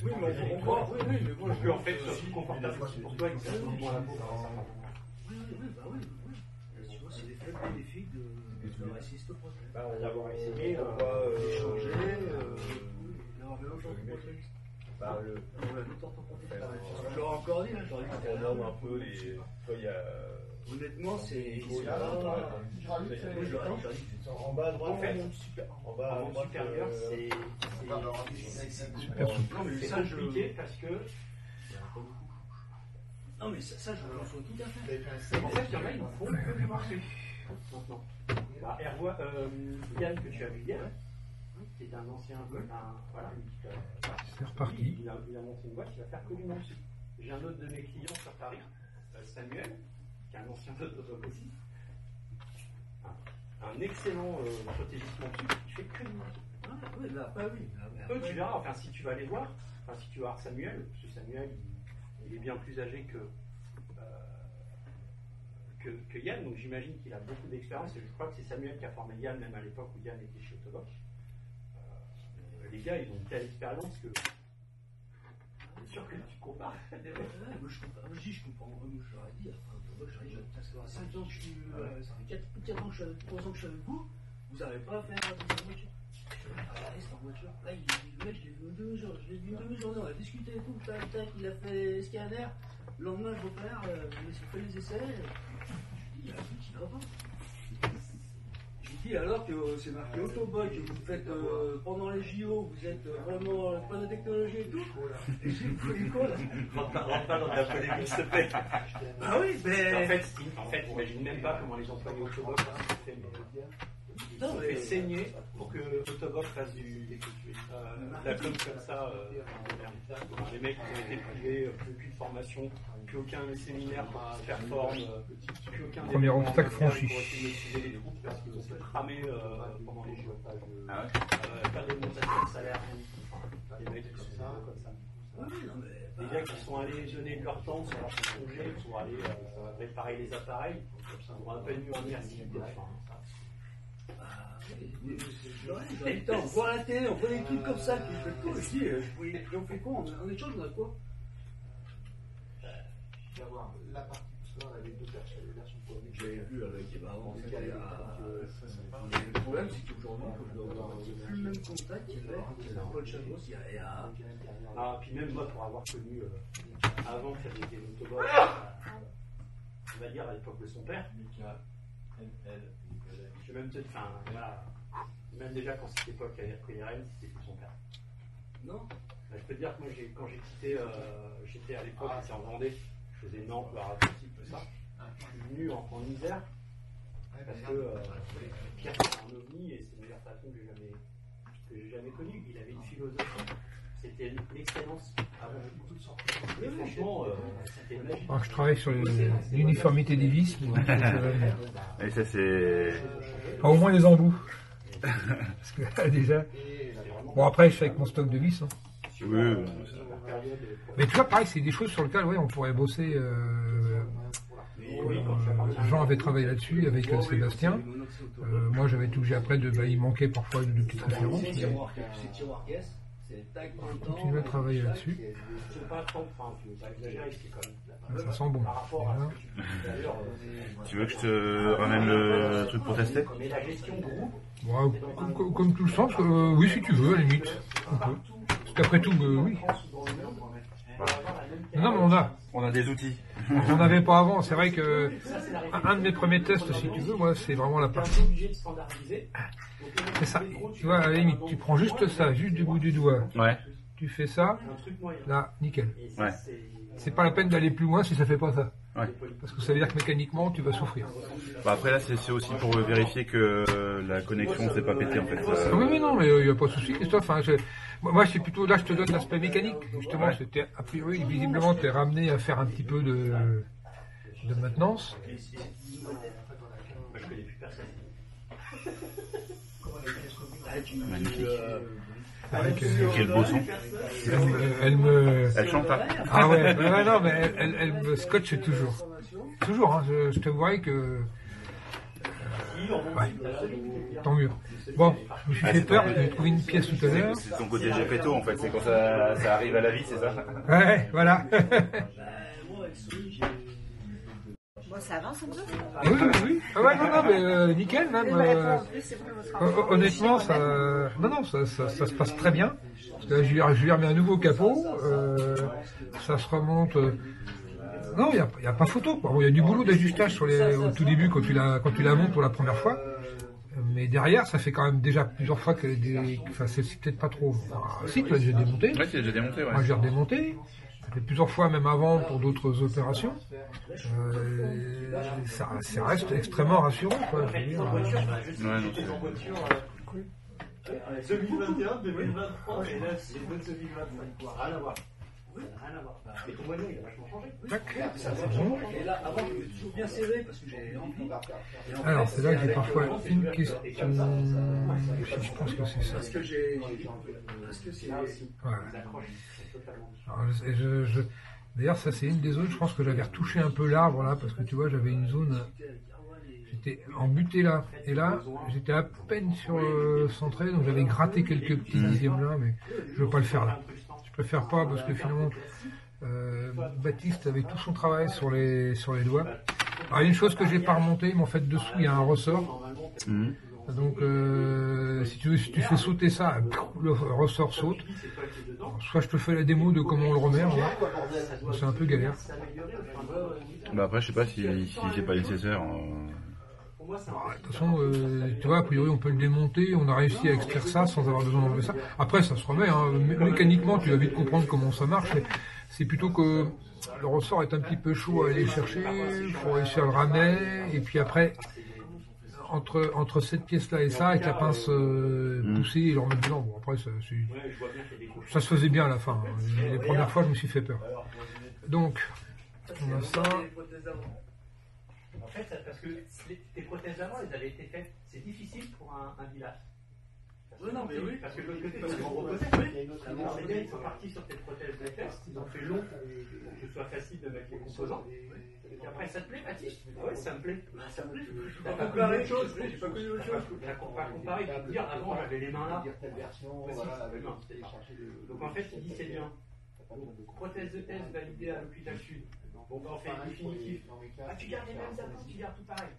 Oui, mais on voit. Oui, mais moi,
Pour que, en fait, ce soit plus confortable pour toi et que ça soit moins la peau.
Oui, bah oui. Tu vois, c'est des faits bénéfiques de résister aux prothèses.
D'avoir essayé,
D'échanger, d'avoir fait autre chose de prothèse. Je leur ai encore dit, là, je leur ai dit que c'était
On nomme un peu les. Il y a.
honnêtement, c'est.
En bas à droite,
En fait,
en bas à
en
droite,
supérieur, c'est
Super souple.
Non, mais
c'est
ça, je.
compliqué parce que,
Non, mais ça, je le reçois tout à fait.
en fait, il y en a, ils font que du marché. Maintenant. Bah, Yann, que tu as vu hier, qui est un ancien, voilà,
C'est reparti.
il a monté une boîte, il va faire que du marché. J'ai un autre de mes clients sur Paris, Samuel, qui est un ancien photographe aussi. Un excellent prothésiste montu, qui fait que du marché.
Ah, oui, là, bah oui.
Eux, tu verras, enfin, si tu vas les voir, enfin, si tu vas voir Samuel, parce que Samuel, il est bien plus âgé que Yann, donc j'imagine qu'il a beaucoup d'expérience, et je crois que c'est Samuel qui a formé Yann, même à l'époque où Yann était chez Autobox. Les gars, ils ont une telle expérience que c'est sûr que tu compares.
Moi, je comprends. Moi, je leur ai dit, ça fait 5 ans que je suis. Ça fait 4 ans que je suis 3 ans que je suis avec vous. Vous n'arrivez pas à faire cette voiture. C'est en voiture. Là, le mec, je l'ai vu en 2 jours. Je l'ai vu en 2 journées. On a discuté et tout. Tac, il a fait scanner. Le lendemain, je repère. On fait les essais. Je dis, il y a un truc qui va pas. Je dis, dis alors que c'est marqué Autobot, que vous faites pendant les JO, vous êtes vraiment plein de technologie et tout. Et j'ai pris quoi là?
Rentre pas dans ta polémique, s'il te plaît.
Ah oui, mais.
En fait, imagine même pas comment les employés Autobot fait saigner pour que Autobot fasse la com comme ça. Les mecs qui ont été privés, plus de formation, plus aucun séminaire performe, plus aucun
Premier obstacle franchi.
pour essayer de motiver les troupes parce qu'ils ont fait cramer pendant les jeux. Pas d'augmentation de salaire, les mecs comme ça. Les gars qui sont allés donner de leur temps sur leur congé pour aller réparer les appareils, ils ont à peine eu un merci.
Putain, on voit la télé, on voit des trucs comme ça qui fait tout. Je dis, on fait quoi? On est chaud, on a quoi?
D'avoir la partie, parce que là on avait deux versions polonaises.
J'avais vu avec Evan, le problème c'est qu'aujourd'hui, quand je dois avoir plus le même contact qu'il y avait, Paul Chavos, il y a.
Ah, puis même moi, pour avoir connu avant qu'il y avait des Autobots, on va dire à l'époque de son père, je vais même peut-être, enfin voilà, même déjà quand cette époque avait repris les rênes, c'était plus son père.
Non.
Bah, je peux te dire que moi, quand j'ai quitté, j'étais à l'époque, j'étais en Vendée, je faisais Nantes, Loire-Atlantique, tout ça. Je suis venu en hiver parce que Pierre c'est un ovni et c'est le meilleur patron que j'ai jamais connu. Il avait une philosophie, c'était l'excellence. Et franchement, c'était magique.
Alors, je travaille sur l'uniformité des vis.
Et ça, c'est.
Au moins les embouts. Parce que déjà. Bon, après, je fais avec mon stock de vis. Hein.
Oui.
Mais tu vois, pareil, c'est des choses sur lesquelles on pourrait bosser. Jean avait travaillé là-dessus avec Sébastien. Moi, j'avais été obligé après il manquait parfois de petites références. Continuer à travailler là-dessus. Ça sent bon. Voilà.
Tu veux que je te ramène le truc pour tester?
Bon, comme tout le sens, oui, si tu veux, à la limite. On peut. Parce qu'après tout, oui. Non, mais
on a des outils.
On n'en avait pas avant. C'est vrai que un de mes premiers tests, si tu veux, moi, c'est vraiment la partie. C'est ça. Tu vois, à la limite, tu prends juste ça, juste du bout du doigt.
Ouais.
Tu fais ça, là, nickel.
Ouais.
C'est pas la peine d'aller plus loin si ça fait pas ça.
Ouais.
Parce que ça veut dire que mécaniquement, tu vas souffrir.
Bah après là, c'est aussi pour vérifier que la connexion s'est pas pétée en fait.
Oui, mais non, mais il n'y a pas de souci, Christophe. Hein, moi, c'est plutôt là, je te donne l'aspect mécanique. Justement,
Ouais.
c'était a priori, visiblement, tu es ramené à faire un petit peu de maintenance.
Magnifique.
Avec,
Quel beau son.
elle
chante pas.
Ah ouais, non, mais elle me scotche toujours. Toujours, hein, je t'avouerai que. Ouais, tant mieux. Bon, je me suis fait peur, j'ai trouvé une pièce tout à l'heure.
C'est ton côté Gepetto en fait, c'est quand ça arrive à la vie, c'est ça?
Ouais, voilà.
Bon, ça avance un peu.
Oui. Ah ouais, non, mais nickel, même. Honnêtement, ça se passe très bien. Parce que là, je lui remets un nouveau capot. Ça se remonte. Non, il n'y a pas photo. Bon, il y a du boulot d'ajustage au tout début quand tu la montes pour la première fois. Mais derrière, ça fait quand même déjà plusieurs fois qu'elle est enfin, c'est peut-être pas trop. Enfin, si, tu l'as déjà démonté.
Ouais, tu l'as déjà démonté, ouais.
Moi, j'ai redémonté. Ça fait plusieurs fois, même avant, pour d'autres opérations. Ça reste extrêmement rassurant, quoi. Je veux dire,
Ouais, non,
2021, 2023, et là, c'est 2025. Rien à voir. Rien à voir. Mais ton moyen, il a vachement changé.
Et là, avant, je suis toujours bien serré parce que j'ai envie.
Alors, c'est là que j'ai parfois une question. Je pense que c'est ça.
Parce que c'est.
Ouais. Alors, d'ailleurs, ça, c'est une des zones, je pense que j'avais retouché un peu l'arbre, là, parce que tu vois, j'avais une zone. J'étais embuté là. Et là, j'étais à peine sur centré, donc j'avais gratté quelques petits dixièmes là, mais je veux pas le faire là. Je préfère pas parce que finalement, Baptiste avec tout son travail sur les doigts. Alors il y a une chose que j'ai pas remontée, mais en fait dessous il y a un ressort. Donc si tu fais sauter ça, le ressort saute. Soit je te fais la démo de comment on le remet, c'est un peu galère.
Bah après je sais pas si c'est pas nécessaire.
moi, c'est un
De toute façon, tu vois, a priori, on peut le démonter, on a réussi à extraire ça sans avoir besoin d'enlever ça. Après, ça se remet, hein. Mécaniquement, tu vas vite comprendre comment ça marche, mais c'est plutôt que le ressort est un petit peu chaud à aller chercher, il faut réussir à le ramener, et puis après, entre cette pièce-là et ça, avec la pince poussée et le remettre dedans, bon, après, ça se faisait bien à la fin. Les premières fois, je me suis fait peur. Donc, on a ça.
En fait, parce que tes prothèses d'avant, elles avaient été faites. C'est difficile pour un village.
Oui, non, mais oui.
Parce que de l'autre côté, parce qu'on reposait. Les gars, ils sont partis sur tes prothèses de fesses. Ils ont fait long pour que ce soit facile de mettre les composants. Et après, ça te plaît, Mathis? Oui, ça me plaît. Ça me plaît.
T'as pas comparé autre chose? J'ai pas connu autre chose.
T'as pas comparé. Tu peux dire, avant, j'avais les mains là. Donc en fait, il dit c'est bien. Prothèse de test validée à l'hôpital Sud. Bon, bah, on fait le définitif. Ah, tu gardes les mêmes attentes, tu gardes tout pareil.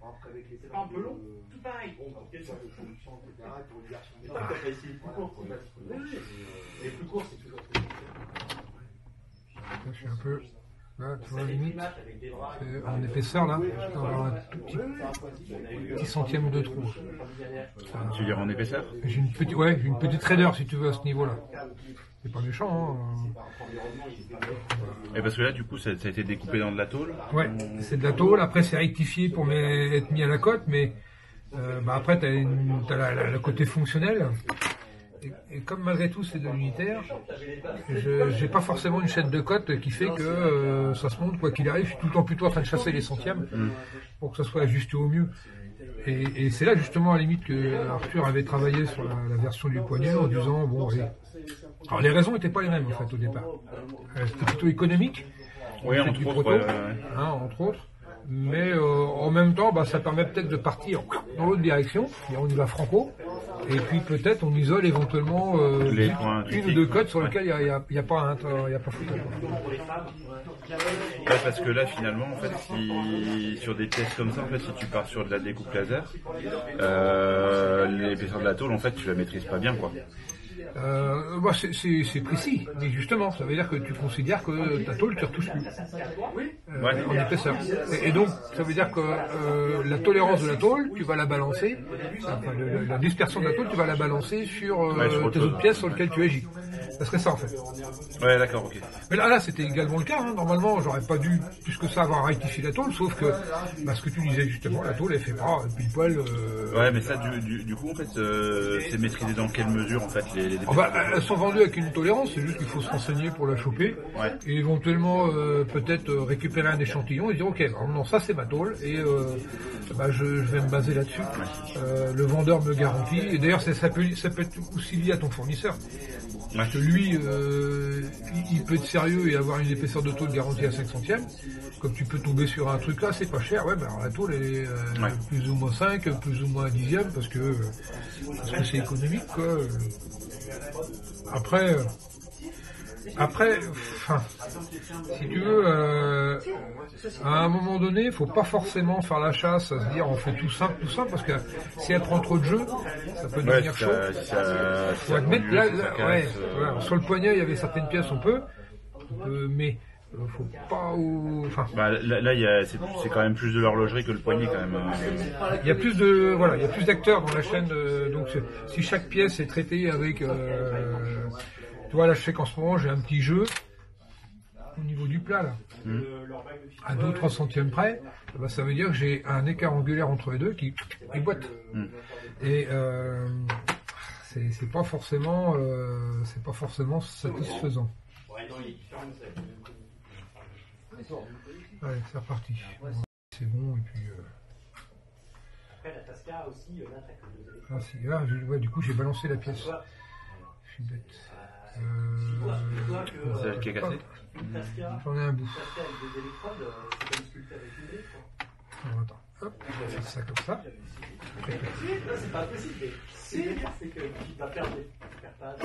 C'est pas un peu long? Tout pareil. C'est pas que t'as essayé le plus court. Les plus courts, c'est toujours plus
Là, je suis un peu... Là, tu vois, limite, c'est en épaisseur, là, je dois avoir un tout petit centième de trou.
Tu veux dire en épaisseur?
J'ai une petite raideur, si tu veux, à ce niveau-là. C'est pas méchant, hein.
Et parce que là, du coup, ça a été découpé dans de la tôle?
Ouais, c'est de la tôle, après c'est rectifié pour être mis à la cote, mais après t'as le côté fonctionnel. Et comme malgré tout c'est de l'unitaire, j'ai pas forcément une chaîne de cote qui fait que ça se monte quoi qu'il arrive. Je suis tout le temps plutôt en train de chasser les centièmes pour que ça soit ajusté au mieux. Et c'est là justement à la limite que Arthur avait travaillé sur la version du poignet en disant bon allez. Alors les raisons n'étaient pas les mêmes en fait au départ. C'était plutôt économique.
Oui, entre autres.
Hein, entre autres. Mais en même temps, ça permet peut-être de partir dans l'autre direction. On y va franco. Et puis peut-être on isole éventuellement une ou deux codes sur lesquelles il n'y a pas photo.
Ouais, parce que là finalement en fait si sur des pièces comme ça en fait si tu pars sur de la découpe laser l'épaisseur de la tôle en fait tu la maîtrises pas bien quoi.
C'est précis, mais justement, ça veut dire que tu considères que ta tôle ne te retouche plus en épaisseur. Et donc, ça veut dire que la tolérance de la tôle, tu vas la balancer, la dispersion de la tôle, tu vas la balancer sur tes autres pièces sur lesquelles tu agis. Ça serait ça en fait.
Ouais, d'accord, ok.
Mais là c'était également le cas. Hein. Normalement, j'aurais pas dû plus que ça avoir rectifié la tôle, sauf que ce que tu disais justement, la tôle elle fait pas pile poil.
Ouais, mais ça du coup en fait, c'est maîtrisé dans quelle mesure en fait les
elles sont vendues avec une tolérance, c'est juste qu'il faut se renseigner pour la choper et éventuellement peut-être récupérer un échantillon et dire ok, non ça c'est ma tôle et je vais me baser là-dessus. Le vendeur me garantit et d'ailleurs ça peut être aussi lié à ton fournisseur. Parce que lui, il peut être sérieux et avoir une épaisseur de tôle garantie à 5 centièmes. Comme tu peux tomber sur un truc là, c'est pas cher. Ouais, alors la tôle elle est plus ou moins 5, plus ou moins 1 dixième parce que c'est économique quoi. Après, si tu veux, à un moment donné, il faut pas forcément faire la chasse à se dire on fait tout simple, parce que si elle prend trop de jeu, ça peut devenir chaud. Faut admettre, sur le poignet, il y avait certaines pièces, on peut mais faut pas
là, c'est quand même plus de l'horlogerie que le poignet quand même.
Il y a plus d'acteurs dans la chaîne, donc si chaque pièce est traitée avec, tu vois là je sais qu'en ce moment j'ai un petit jeu au niveau du plat là, à 2 ou 3 centièmes près, ça veut dire que j'ai un écart angulaire entre les deux qui boite. Et c'est pas forcément satisfaisant. Allez, c'est reparti. C'est bon, et puis...
Après, la Tasca aussi, l'attaque de...
Ah, c'est grave, du coup, j'ai balancé la pièce. Je suis bête.
C'est elle qui a cassé.
J'en ai un bout.
Une Tasca avec des électrodes, c'est comme sculpté avec une grille, quoi.
Alors, attends, hop, on va faire ça comme ça.
C'est pas possible, mais c'est que tu vas perdre des cartages.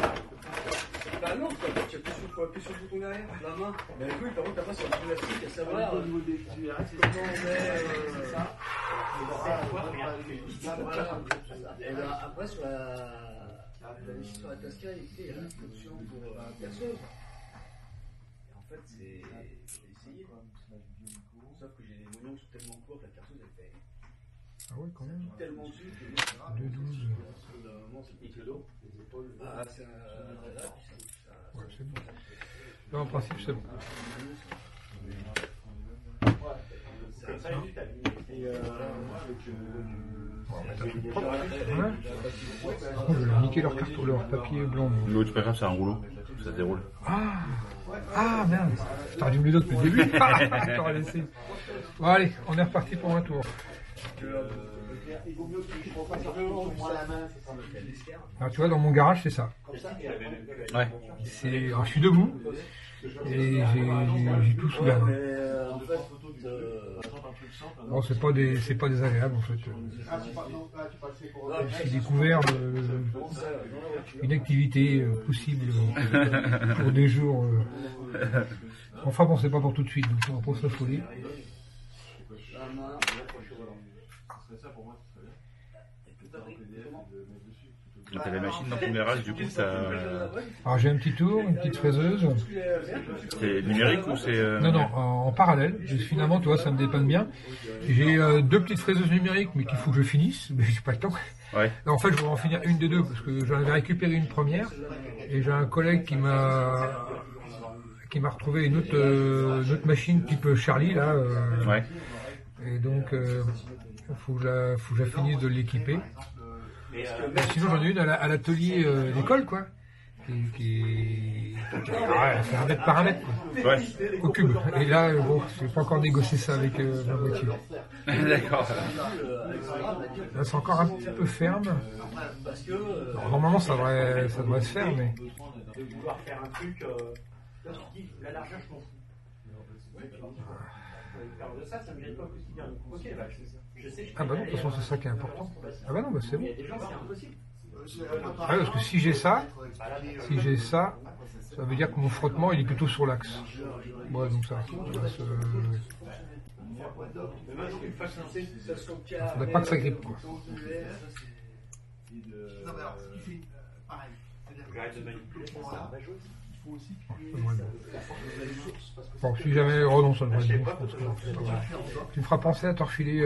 Bah non, tu appuies sur le bouton derrière, la main. Mais écoute, par contre, t'as pas sur le plastique, à savoir au niveau des comment on met ça. Et ben après, sur la Tasca, il y a l'option pour perceuse. Et en fait, c'est essayé. Sauf que j'ai des moyens qui sont tellement courts que la perceuse, elle fait.
Ah ouais, quand même.
Tellement dessus que
2,12.
normalement c'est que le dos, les épaules. Ah, c'est
Ouais, c'est bon. Là, en principe, c'est bon.
Comme ça, tu t'alignes.
Voilà. Par contre, je vais niquer leur papier blanc.
L'eau, tu préfères, c'est un rouleau. Ça se déroule.
Ah merde, t'aurais dû me le dire depuis le début. T'aurais laissé. Bon, allez, on est reparti pour un tour.
Il vaut mieux que je refasse un peu au moins la main, c'est ça.
Alors, tu vois, dans mon garage, c'est ça.
Ouais.
Alors, je suis debout et j'ai tout sous la main.
En fait,
Bon, c'est pas désagréable en fait. J'ai découvert une activité possible pour des jours. Enfin bon, c'est pas pour tout de suite, donc on va pas s'affoler.
Ça pour moi, ce serait bien.
T'as la machine dans ton garage, du coup, ça.
Alors j'ai un petit tour, une petite fraiseuse.
C'est numérique ou c'est.
Non, en parallèle. Finalement, tu vois, ça me dépanne bien. J'ai 2 petites fraiseuses numériques, mais qu'il faut que je finisse, mais j'ai pas le temps.
Ouais.
En fait, je vais en finir une des deux, parce que j'en avais récupéré une première, et j'ai un collègue qui m'a retrouvé une autre machine type Charlie, là.
Ouais.
Et donc, faut que je la finisse de l'équiper. Sinon, j'en ai une à l'atelier d'école, quoi. Qui fait 1 mètre par 1 mètre, quoi.
Ouais.
Au cube. Et là, bon, j'ai pas encore négocié ça avec ma voiture.
D'accord.
Là, c'est encore un petit peu ferme. Alors, normalement, ça devrait se faire, mais.
De vouloir faire un truc, là tu dis la largeur je m'en fous. De ça me gêne pas au quotidien. Ok, bah, je sais que
Ah bah non, de toute façon, c'est ça qui est important. Ah bah non, bah c'est bon.
il y a des gens c'est impossible.
Ah ouais, parce que si j'ai ça, ça veut dire que mon frottement, il est plutôt sur l'axe. Ouais, donc ça. Faudrait pas que ça grippe, quoi.
Arrête de manipuler, ça va jouer.
Bon, si jamais. Oh non, ça devrait être bon, je pense que tu me feras penser à te refiler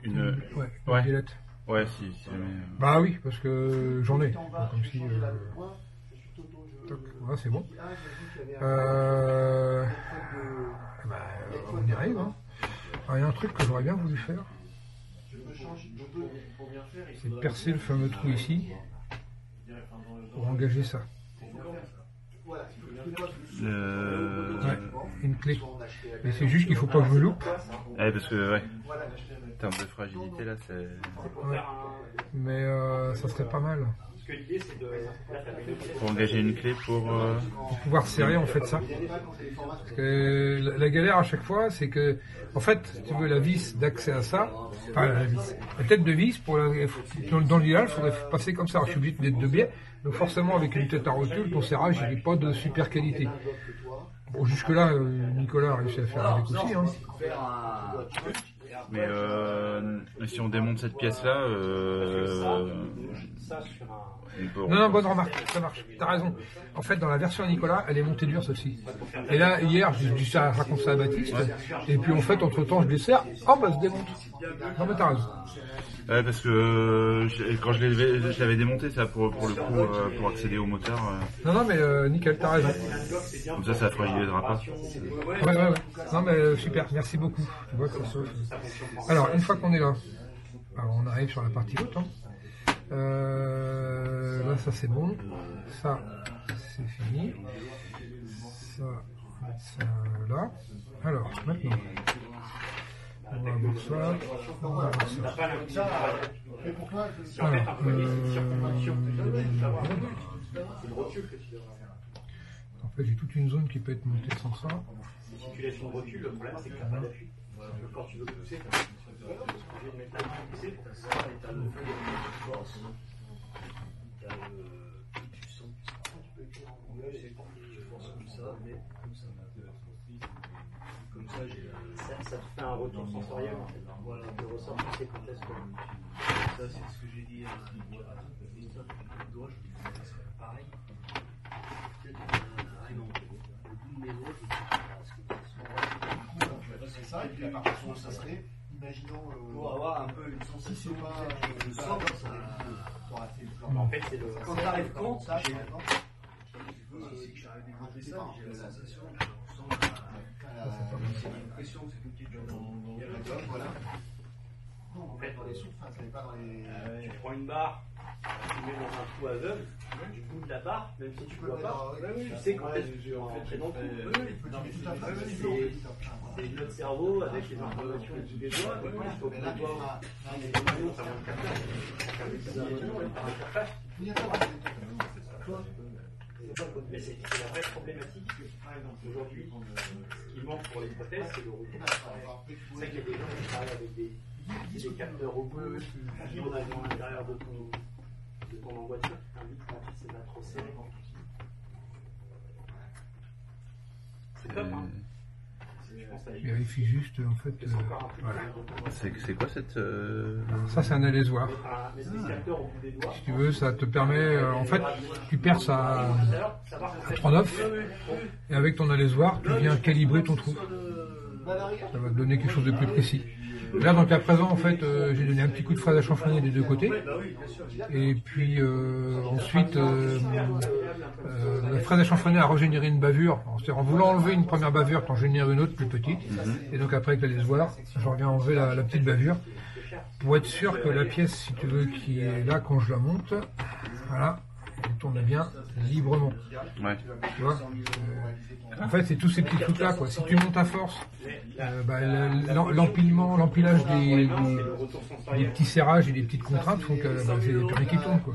Une.
une galette.
Ouais, si jamais.
Bah oui, parce que j'en ai. Donc, comme si. Toc, voilà, c'est bon. On y arrive. Hein. Alors, il y a un truc que j'aurais bien voulu faire. C'est percer le fameux trou ici pour engager ça. Ouais, une clé. Mais c'est juste qu'il faut pas que je me loupe.
Ouais, parce que, ouais. En termes de fragilité, là, c'est.
Ouais. Mais ça serait pas mal.
Parce que l'idée c'est de.
Pour engager une clé pour.
Pour pouvoir serrer en fait ça. Parce que la galère à chaque fois, c'est que, en fait, si tu veux la vis d'accès à ça, enfin la tête de vis, dans l'idéal, il faudrait passer comme ça. Alors, je suis obligé d'être de biais, donc forcément avec une tête à rotule, ton serrage il n'est pas de super qualité. Bon, jusque-là, Nicolas a réussi à faire avec aussi. Hein.
Mais si on démonte cette pièce-là,
Non, bonne remarque, ça marche, t'as raison. En fait, dans la version Nicolas, elle est montée dure celle-ci. Et là, hier, j'ai dit ça, raconte ça à Baptiste, et puis en fait, entre-temps, je desserre, oh bah, se démonte. Non, mais t'as raison.
Ouais, parce que quand je l'avais démonté, ça pour le coup, pour accéder au moteur.
Non, mais nickel, t'as raison.
Comme ça fragilise pas.
Ouais. Non, mais super, merci beaucoup. Tu vois que ça sauve. Alors, une fois qu'on est là, alors on arrive sur la partie haute. Hein. Là, ça c'est bon. Ça, c'est fini. Ça, on va mettre ça là. Alors, maintenant. On va voir ça. On va voir ça. Alors, en fait, j'ai toute une zone qui peut être montée sans ça.
Si tu laisses une rotule, le problème c'est que tu n'as pas d'appui. Quand tu veux pousser, tu es obligé de mettre la main pour pousser. Tu as le feu de force. Tu as le. Tu sens que tu peux écrire en anglais, c'est pour que tu forces comme ça, mais comme ça. Comme ça, ça te fait un retour sensoriel en fait. Voilà, tu ressens que c'est quand est-ce que.
Ça, c'est ce que j'ai dit à Nicolas. Le doigt, je vais faire pareil. Le bout de mes doigts, je vais faire
C'est ça, et puis la partition, ça serait imaginons
Pour avoir un peu une
si
sensation
c'est pas
de sang, ça.
En fait, c'est le.
Quand t'arrives compte,
ça,
j'ai
maintenant,
c'est que j'arrive à développer ça, j'ai la sensation que je ressens j'ai l'impression que c'est tout qui est dans le
la gomme, voilà. Non,
En fait,
dans les sources, ça n'est pas dans les.
Tu prends une barre, tu mets dans un trou aveugle, du coup de la barre, même si tu vois pas, tu sais quand tu vas rentrer dans le trou. C'est notre cerveau avec les informations du des doigts, et puis il faut que le doigt. Ça va le Mais c'est la vraie problématique. Aujourd'hui, ce qui manque pour les prothèses, c'est le retour. C'est vrai qu'il y a des gens qui travaillent avec des capteurs au bout, qui on a dans l'intérieur de ton en-voiture, qui t'indique quand c'est pas trop serré. C'est top, hein.
Je vérifie juste, en fait. Voilà.
C'est quoi cette...
Ça, c'est un alaisoir. Si tu veux, ça te permet... en fait, tu perces à 3,9 et avec ton alaisoir, tu viens calibrer ton trou. Ça va te donner quelque chose de plus précis. Là, donc à présent, en fait, j'ai donné un petit coup de fraise à chanfreiner des deux côtés. Et puis ensuite, la fraise à chanfreiner a régénéré une bavure. En voulant enlever une première bavure, t'en génères une autre plus petite. Et donc après, avec l'alaisoir, je reviens enlever la petite bavure pour être sûr que la pièce, si tu veux, qui est là quand je la monte, voilà, elle tourne bien librement.
Ouais.
Tu vois, en fait, c'est tous ces petits trucs-là, quoi. Si tu montes à force, l'empilage des petits serrages et des petites contraintes font que c'est rien qui tourne, quoi.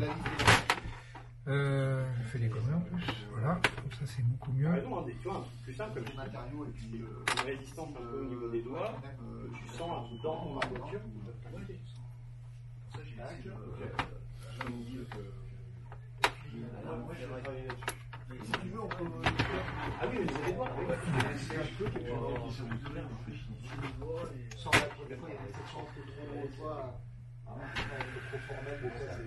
Je fais des conneries en plus, voilà, comme ça c'est beaucoup mieux.
Tu vois, un truc plus simple, comme matériaux et puis une résistance un peu au niveau des doigts, tu sens dans ton voiture. Ça, j'ai si tu veux, on peut. Ah oui, au niveau des doigts, sans la fois, il y a cette chance de trop de fois. Trop formel, des fois, c'est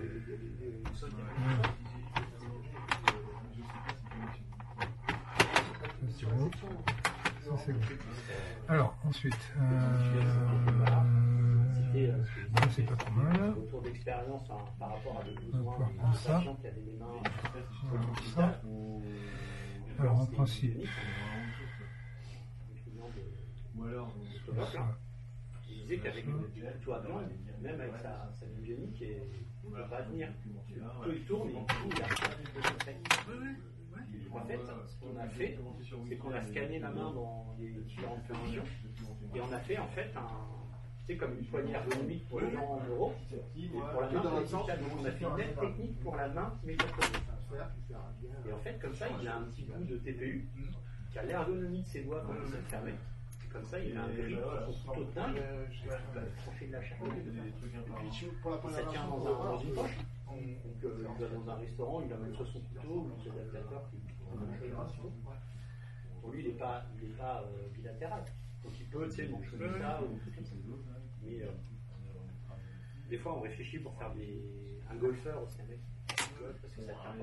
c'est bon. Ça c'est bon. Alors, ensuite, là, c'est pas trop mal.
Autour d'expérience par rapport à des
On va pouvoir prendre ça. Ça. Alors, en principe, ça.
Il disait qu'avec le toit blanc, même avec sa ligne génique, il ne peut pas tenir. Tout il tourne et du coup, il a pas de conseil. En fait, ce qu'on a fait, c'est qu'on a scanné la main dans les différentes positions et on a fait en fait tu sais, comme une poignée ergonomique pour les gens en euros et pour la main mécanique. Donc on a fait une aide technique pour la main mécanique. Et en fait, comme ça, il a un petit bout de TPU qui a l'ergonomie de ses doigts quand il s'est fermé. Comme ça, il a un grip qui sont plutôt dingue, trancher de la chair. Et puis, ça tient dans une poche. Donc, il va dans un restaurant, il a même soit son couteau ou ses adaptateurs qui pour lui, il n'est pas bilatéral. Donc, il peut, tu sais, manger ça ou tout ça. Mais des fois, on réfléchit pour faire un golfeur aussi avec. Parce que ça tient pas.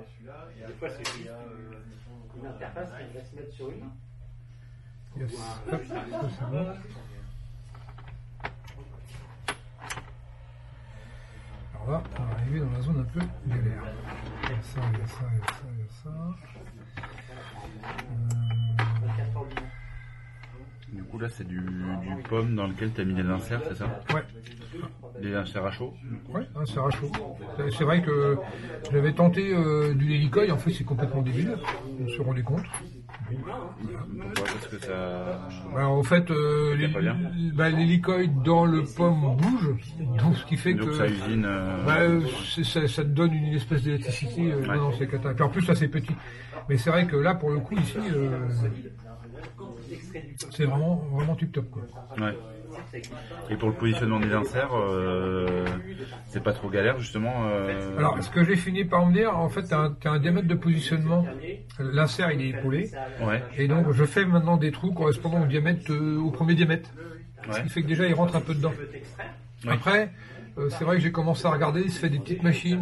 Des fois, c'est juste une interface qui va se mettre sur une main.
Yes. Hop, ça c'est bon. Alors là, on va arriver dans la zone un peu galère. Il y a ça, il y a ça, il y a ça, il y a ça.
Du coup, là, c'est du pomme dans lequel tu as mis des inserts, c'est ça?
Ouais.
Des inserts à chaud?
Ouais, un serre à chaud. C'est vrai que j'avais tenté du l'hélicoï, en fait c'est complètement débile, on se rendait compte.
Pourquoi? Parce que ça...
Alors, en fait, l'hélicoï dans le pomme bouge, donc ce qui fait
donc
que
ça usine...
ça te donne une espèce d'électricité. Non, c'est cata. Puis en plus, là, c'est petit. Mais c'est vrai que là, pour le coup, ici, c'est vraiment tip top, quoi.
Ouais. Et pour le positionnement des inserts, c'est pas trop galère, justement.
Alors, ce que j'ai fini par me dire, en fait, t'as un diamètre de positionnement. L'insert, il est épaulé.
Ouais.
Et donc, je fais maintenant des trous correspondant au diamètre, au premier diamètre. Ce qui fait que déjà, il rentre un peu dedans.
Oui.
Après, C'est vrai que j'ai commencé à regarder, il se fait des petites machines,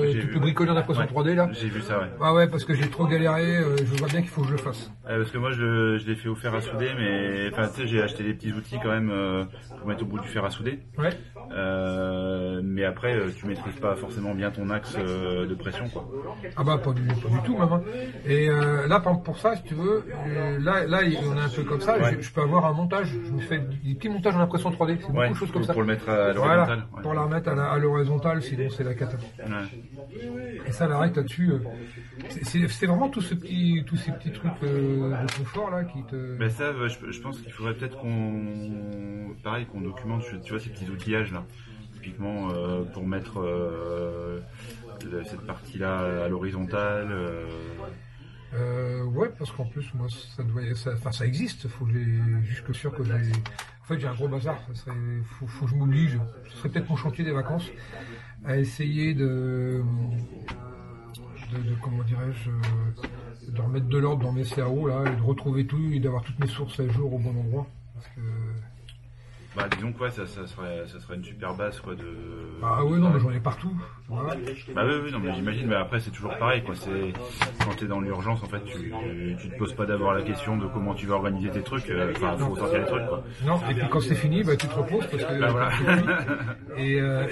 J'ai
tu
vu.
peux bricoler en impression 3D là.
J'ai vu ça, ouais.
Ah ouais, parce que j'ai trop galéré, je vois bien qu'il faut que je le fasse.
Parce que moi je l'ai fait au fer à souder, mais enfin tu sais j'ai acheté des petits outils quand même pour mettre au bout du fer à souder.
Ouais.
Mais après tu maîtrises pas forcément bien ton axe de pression quoi.
Ah bah pas du tout même. Hein. Et là pour ça, si tu veux, là on est un peu comme ça,
Ouais.
je peux avoir un montage, je me fais des petits montages en impression 3D, c'est beaucoup
Ouais,
de choses comme ça.
pour le mettre à
Voilà,
l'horizontale. Ouais.
pour la remettre à l'horizontale, sinon c'est la cata.
Ouais.
Et ça, la règle là-dessus, c'est vraiment tous ces petits trucs de confort là qui te.
Mais ça, je pense qu'il faudrait peut-être qu'on documente, tu vois, ces petits outillages là, typiquement pour mettre cette partie-là à l'horizontale.
Ouais, parce qu'en plus, moi, ça existe. Faut que jusque sûr que j'ai. En fait, j'ai un gros bazar. Faut que je m'oblige. Ce serait peut-être mon chantier des vacances à essayer de comment dirais-je, de remettre de l'ordre dans mes CAO là et de retrouver tout et d'avoir toutes mes sources à jour au bon endroit. Parce que.
Bah disons que ouais, ça serait une super base quoi de.
Ah ouais non mais j'en ai partout. Voilà.
Bah oui non mais j'imagine, mais après c'est toujours pareil quoi, c'est quand t'es dans l'urgence en fait tu te poses pas d'abord la question de comment tu vas organiser tes trucs, enfin faut sortir les trucs quoi.
Non et puis quand c'est fini bah tu te reposes parce que
bah, voilà.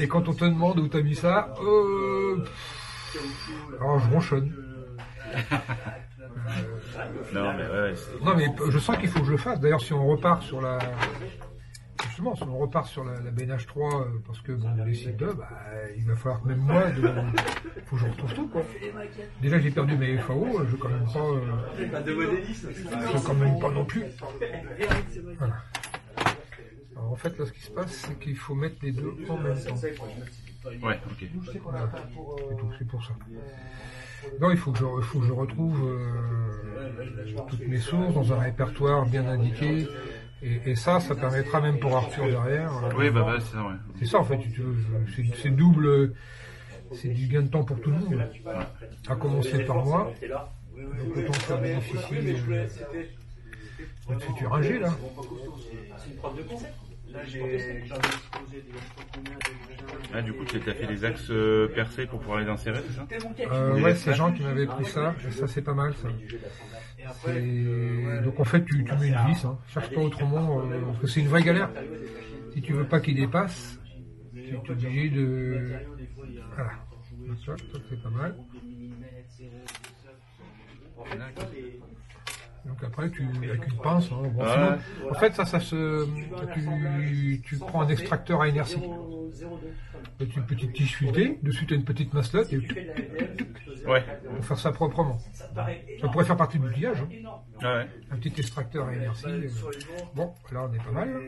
et quand on te demande où t'as mis ça, alors je ronchonne.
Non mais ouais.
Non mais je sens qu'il faut que je le fasse. D'ailleurs si on repart sur la BNH 3 parce que bon on décide de, bah il va falloir que même moi faut que je retrouve tout quoi. Déjà j'ai perdu mes FAO, je vais quand même pas non plus. Voilà. Alors en fait là ce qui se passe c'est qu'il faut mettre les deux en même temps.
Ouais, ok.
Voilà. C'est pour ça. Non, il faut que je retrouve toutes mes sources dans un répertoire bien indiqué. Et ça permettra même pour Arthur derrière.
Oui, bah c'est ça, ouais.
C'est ça en fait, si tu veux, c'est double, c'est du gain de temps pour tout le monde. À commencer par moi. Donc autant faire bénéficier notre futur ingé là.
C'est une preuve de concept. Là,
Ah, du coup, tu as fait les axes percés pour pouvoir les insérer, c'est ça?
Ouais, c'est Jean qui m'avait pris ça, et ça c'est pas mal ça. Donc en fait, tu mets une vis, hein. Cherche pas autrement, parce que c'est une vraie galère. Si tu veux pas qu'il dépasse, tu es obligé de. Voilà. Donc ça c'est pas mal. Donc après, avec une pince, hein. Bon, sinon, en fait, tu prends un extracteur à inertie. Tu une petite tige fuitée, dessus tu as une petite masselotte et
ouais.
Pour faire ça proprement. Ça pourrait faire partie de l'outillage. Hein.
Ouais.
Un petit extracteur à inertie. Bon, là on est pas mal.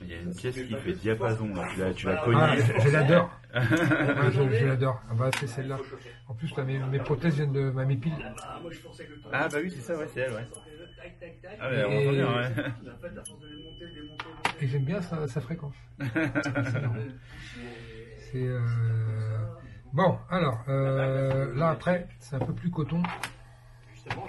Il y a une pièce qui fait diapason, là. Tu l'as cognée.
Ah, je l'adore. Je l'adore. Ah bah c'est celle-là. En plus, là, mes prothèses viennent de ma mépile.
Ah bah oui, c'est ça, ouais, c'est elle, ouais. Ah mais on entend bien, ouais.
Et j'aime bien sa fréquence. C'est bon, alors là après, c'est un peu plus coton.
Justement,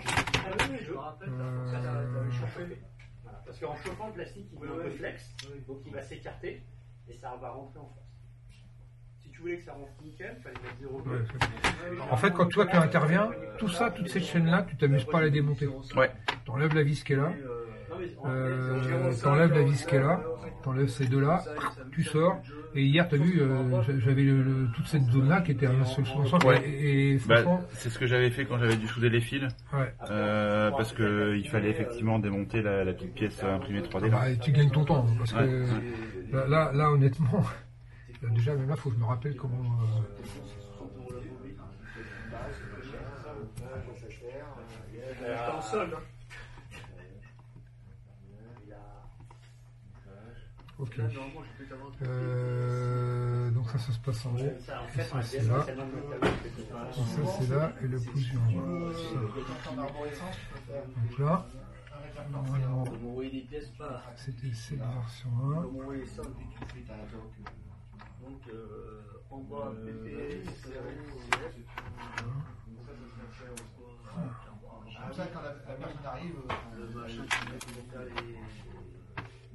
parce qu'en chauffant le plastique, il devient un peu flex, donc il va s'écarter et ça va rentrer en force. Si tu voulais que ça rentre nickel, il fallait mettre 0.
Ouais, en fait, quand toi tu interviens, tout ça, toute cette chaîne-là, tu t'amuses pas à la démonter.
Ouais.
T'enlèves la vis qui est là, t'enlèves la vis qui est là, t'enlèves ces deux-là, tu sors. Et hier, t'as vu, j'avais toute cette zone-là qui était un seul ensemble.
Ouais.
Et franchement,
c'est ce que j'avais fait quand j'avais dû souder les fils.
Ouais.
Parce que il fallait effectivement démonter la petite pièce imprimée 3D. Là.
Bah, tu gagnes ton temps, parce que là, honnêtement, déjà même là, faut que je me rappelle comment.
En sol, hein.
Ok. Donc ça se passe en haut. Et ça c'est là. Et ça c'est là. Et le pouce en bas. Donc là, normalement, c'était cette version-là.
Donc en bas,
comme ça, quand la personne arrive,
le machin qui met pour faire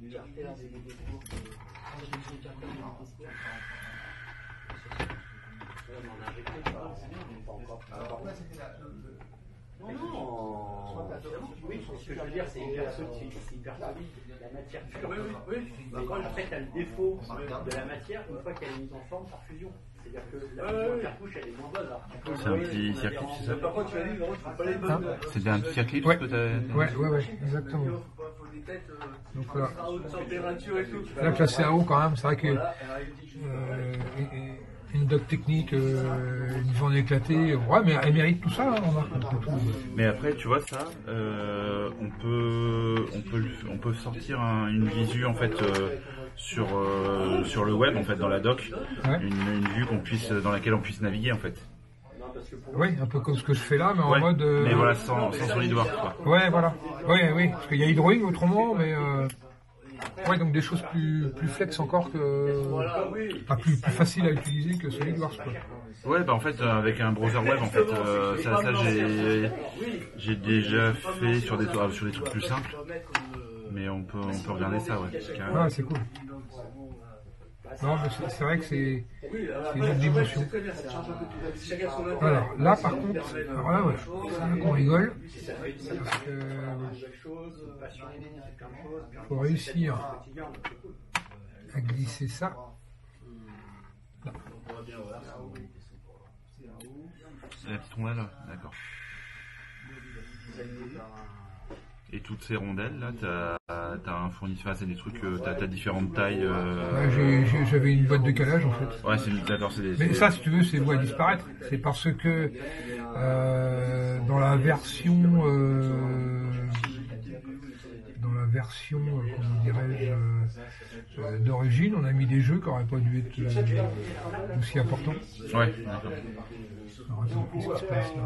les carters des cours, quand j'ai mis les carters des cours, on en a injecté, c'est bien, mais pas encore.
alors là, c'était
Non, oui, ce que je veux dire, c'est hyper solide, la matière pure. Mais après, tu as le défaut de la matière une fois qu'elle est mise en forme par fusion. C'est-à-dire que la fusion en cartouche, elle est moins bonne.
C'est un petit circuit, c'est ça?
Par contre, tu as dit, non, tu peux pas les bonnes.
C'était un petit circuit
Ouais.
que t'as...
Ouais, exactement.
Faut des têtes
Donc voilà.
à haute température et tout.
Là, classé à haut quand même, c'est vrai que
Voilà, alors, il dit,
une doc technique, ils vont en éclater. Ouais, mais elle mérite tout ça, hein, on a tout.
Mais après, tu vois ça, on peut sortir une visu en fait sur le web en fait dans la doc,
Ouais.
une vue dans laquelle on puisse naviguer en fait.
Oui, un peu comme ce que je fais là, mais en
Ouais.
mode.
Mais voilà, sans SolidWorks quoi.
Ouais, voilà. Oui, parce qu'il y a Hydroing autrement, mais. Ouais, donc des choses plus flex encore que. Enfin, plus facile à utiliser que SolidWorks, quoi.
Ouais, bah en fait avec un browser web en fait, ça j'ai déjà fait sur des trucs plus simples. Mais on peut regarder ça, ouais. Carrément.
Ouais, c'est cool. Non, mais c'est vrai que c'est une autre dimension. Alors là, par contre, alors là, ouais, c'est là qu'on rigole. Parce que faut réussir à glisser ça. Là.
C'est la petite rondelle, d'accord. Et toutes ces rondelles là, t'as un fournisseur, c'est des trucs, t'as différentes tailles.
Ouais, j'avais une boîte de calage en fait.
Ouais, d'accord, c'est des.
Mais ça, si tu veux, c'est voué à disparaître. C'est parce que dans la version, comment dirais-je, d'origine, on a mis des jeux qui n'auraient pas dû être aussi importants.
Ouais, d'accord.
Alors, attends, qu'est-ce qui se passe là?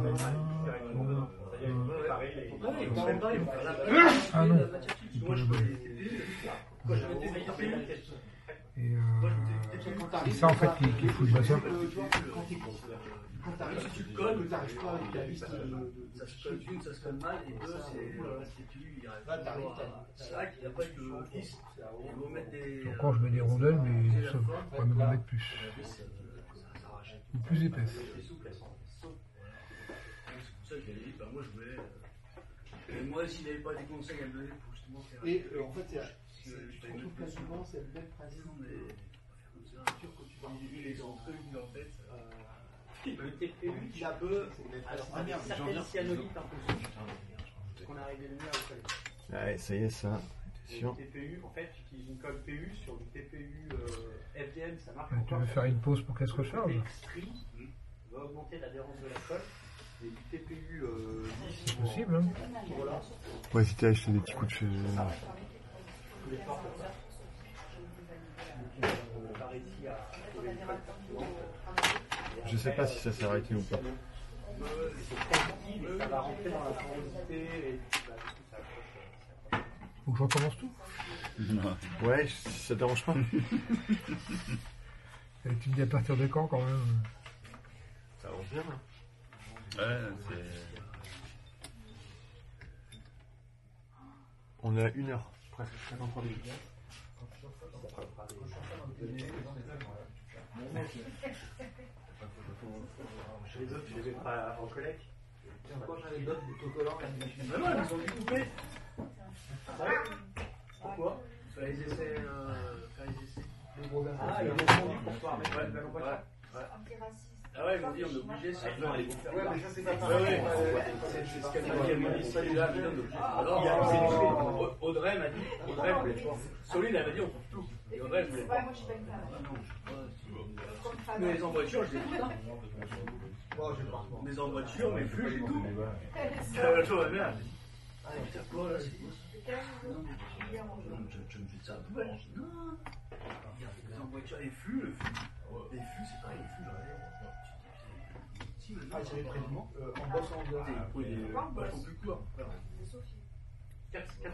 Ah non, c'est pas la bonne. Et c'est ça en fait qu'il faut jouer ça.
Quand t'arrives, si tu te colles, mais t'arrives pas avec la liste ça se colle une, ça se colle mal, et deux, là, t'arrives, c'est vrai qu'il n'y a pas de 10. Il faut mettre des.
Encore, je mets des rondelles, mais ça va pas même en mettre plus. Ou plus épaisse.
C'est pour ça que j'ai dit, bah, moi je voulais. Et moi, s'il n'avait pas des conseils à me donner pour justement faire.
Et en fait, tu te retrouves quasiment, c'est le même principe.
C'est un sûr que tu vas les entrées, en fait.
Le TPU, tu peux. Alors, avec certaines cyanolites un peu souples, qu'on arrive à lumière au soleil.
Ouais, ça y est, ça.
Le TPU, en fait, tu utilises une colle PU sur du TPU FDM, ça marche.
Tu veux faire une pause pour qu'elle se recharge?
Le string va augmenter l'adhérence de la colle. Et du TPU
C'est possible, hein?
Voilà.
Ouais, si t'as acheté des petits coups de feu. Je sais pas si ça s'est arrêté ou pas.
Ça va rentrer dans la porosité.
Faut que je recommence tout?
Ouais, si ça te dérange pas.
Et tu me dis à partir de quand même?
Ça avance bien, là.
Ouais, c'est.
On est à 1h, presque 53 minutes.
Je les ai pas en collègue.
Quand j'avais d'autres autocollants,
Ah non, ils ont dû couper. Pourquoi? Faire les essais.
Ah, ils ont fondu pour pouvoir mettre le ballon voiture.
Ah ouais, ils m'ont dit, on est obligé, c'est bien.
Ouais, mais ça, c'est pas
Ouais, c'est ce qu'elle m'a dit, elle m'a dit, celui-là, on est obligé. Alors, Audrey m'a dit, Audrey voulait pas. Solide, elle m'a dit, on trouve tout. Et Audrey, je voulais pas. Mais en voiture, je l'ai tout, hein. Mais en voiture, mes flux, j'ai tout. C'est la voiture, ma mère. Ah, putain, quoi, là, c'est quoi? Je me fais ça à la poubelle. Non. Mais en voiture, les flux, c'est pareil, les flux,
Ah, j'avais pris du en bossant en dehors.
il est vachement plus court.
4 cm.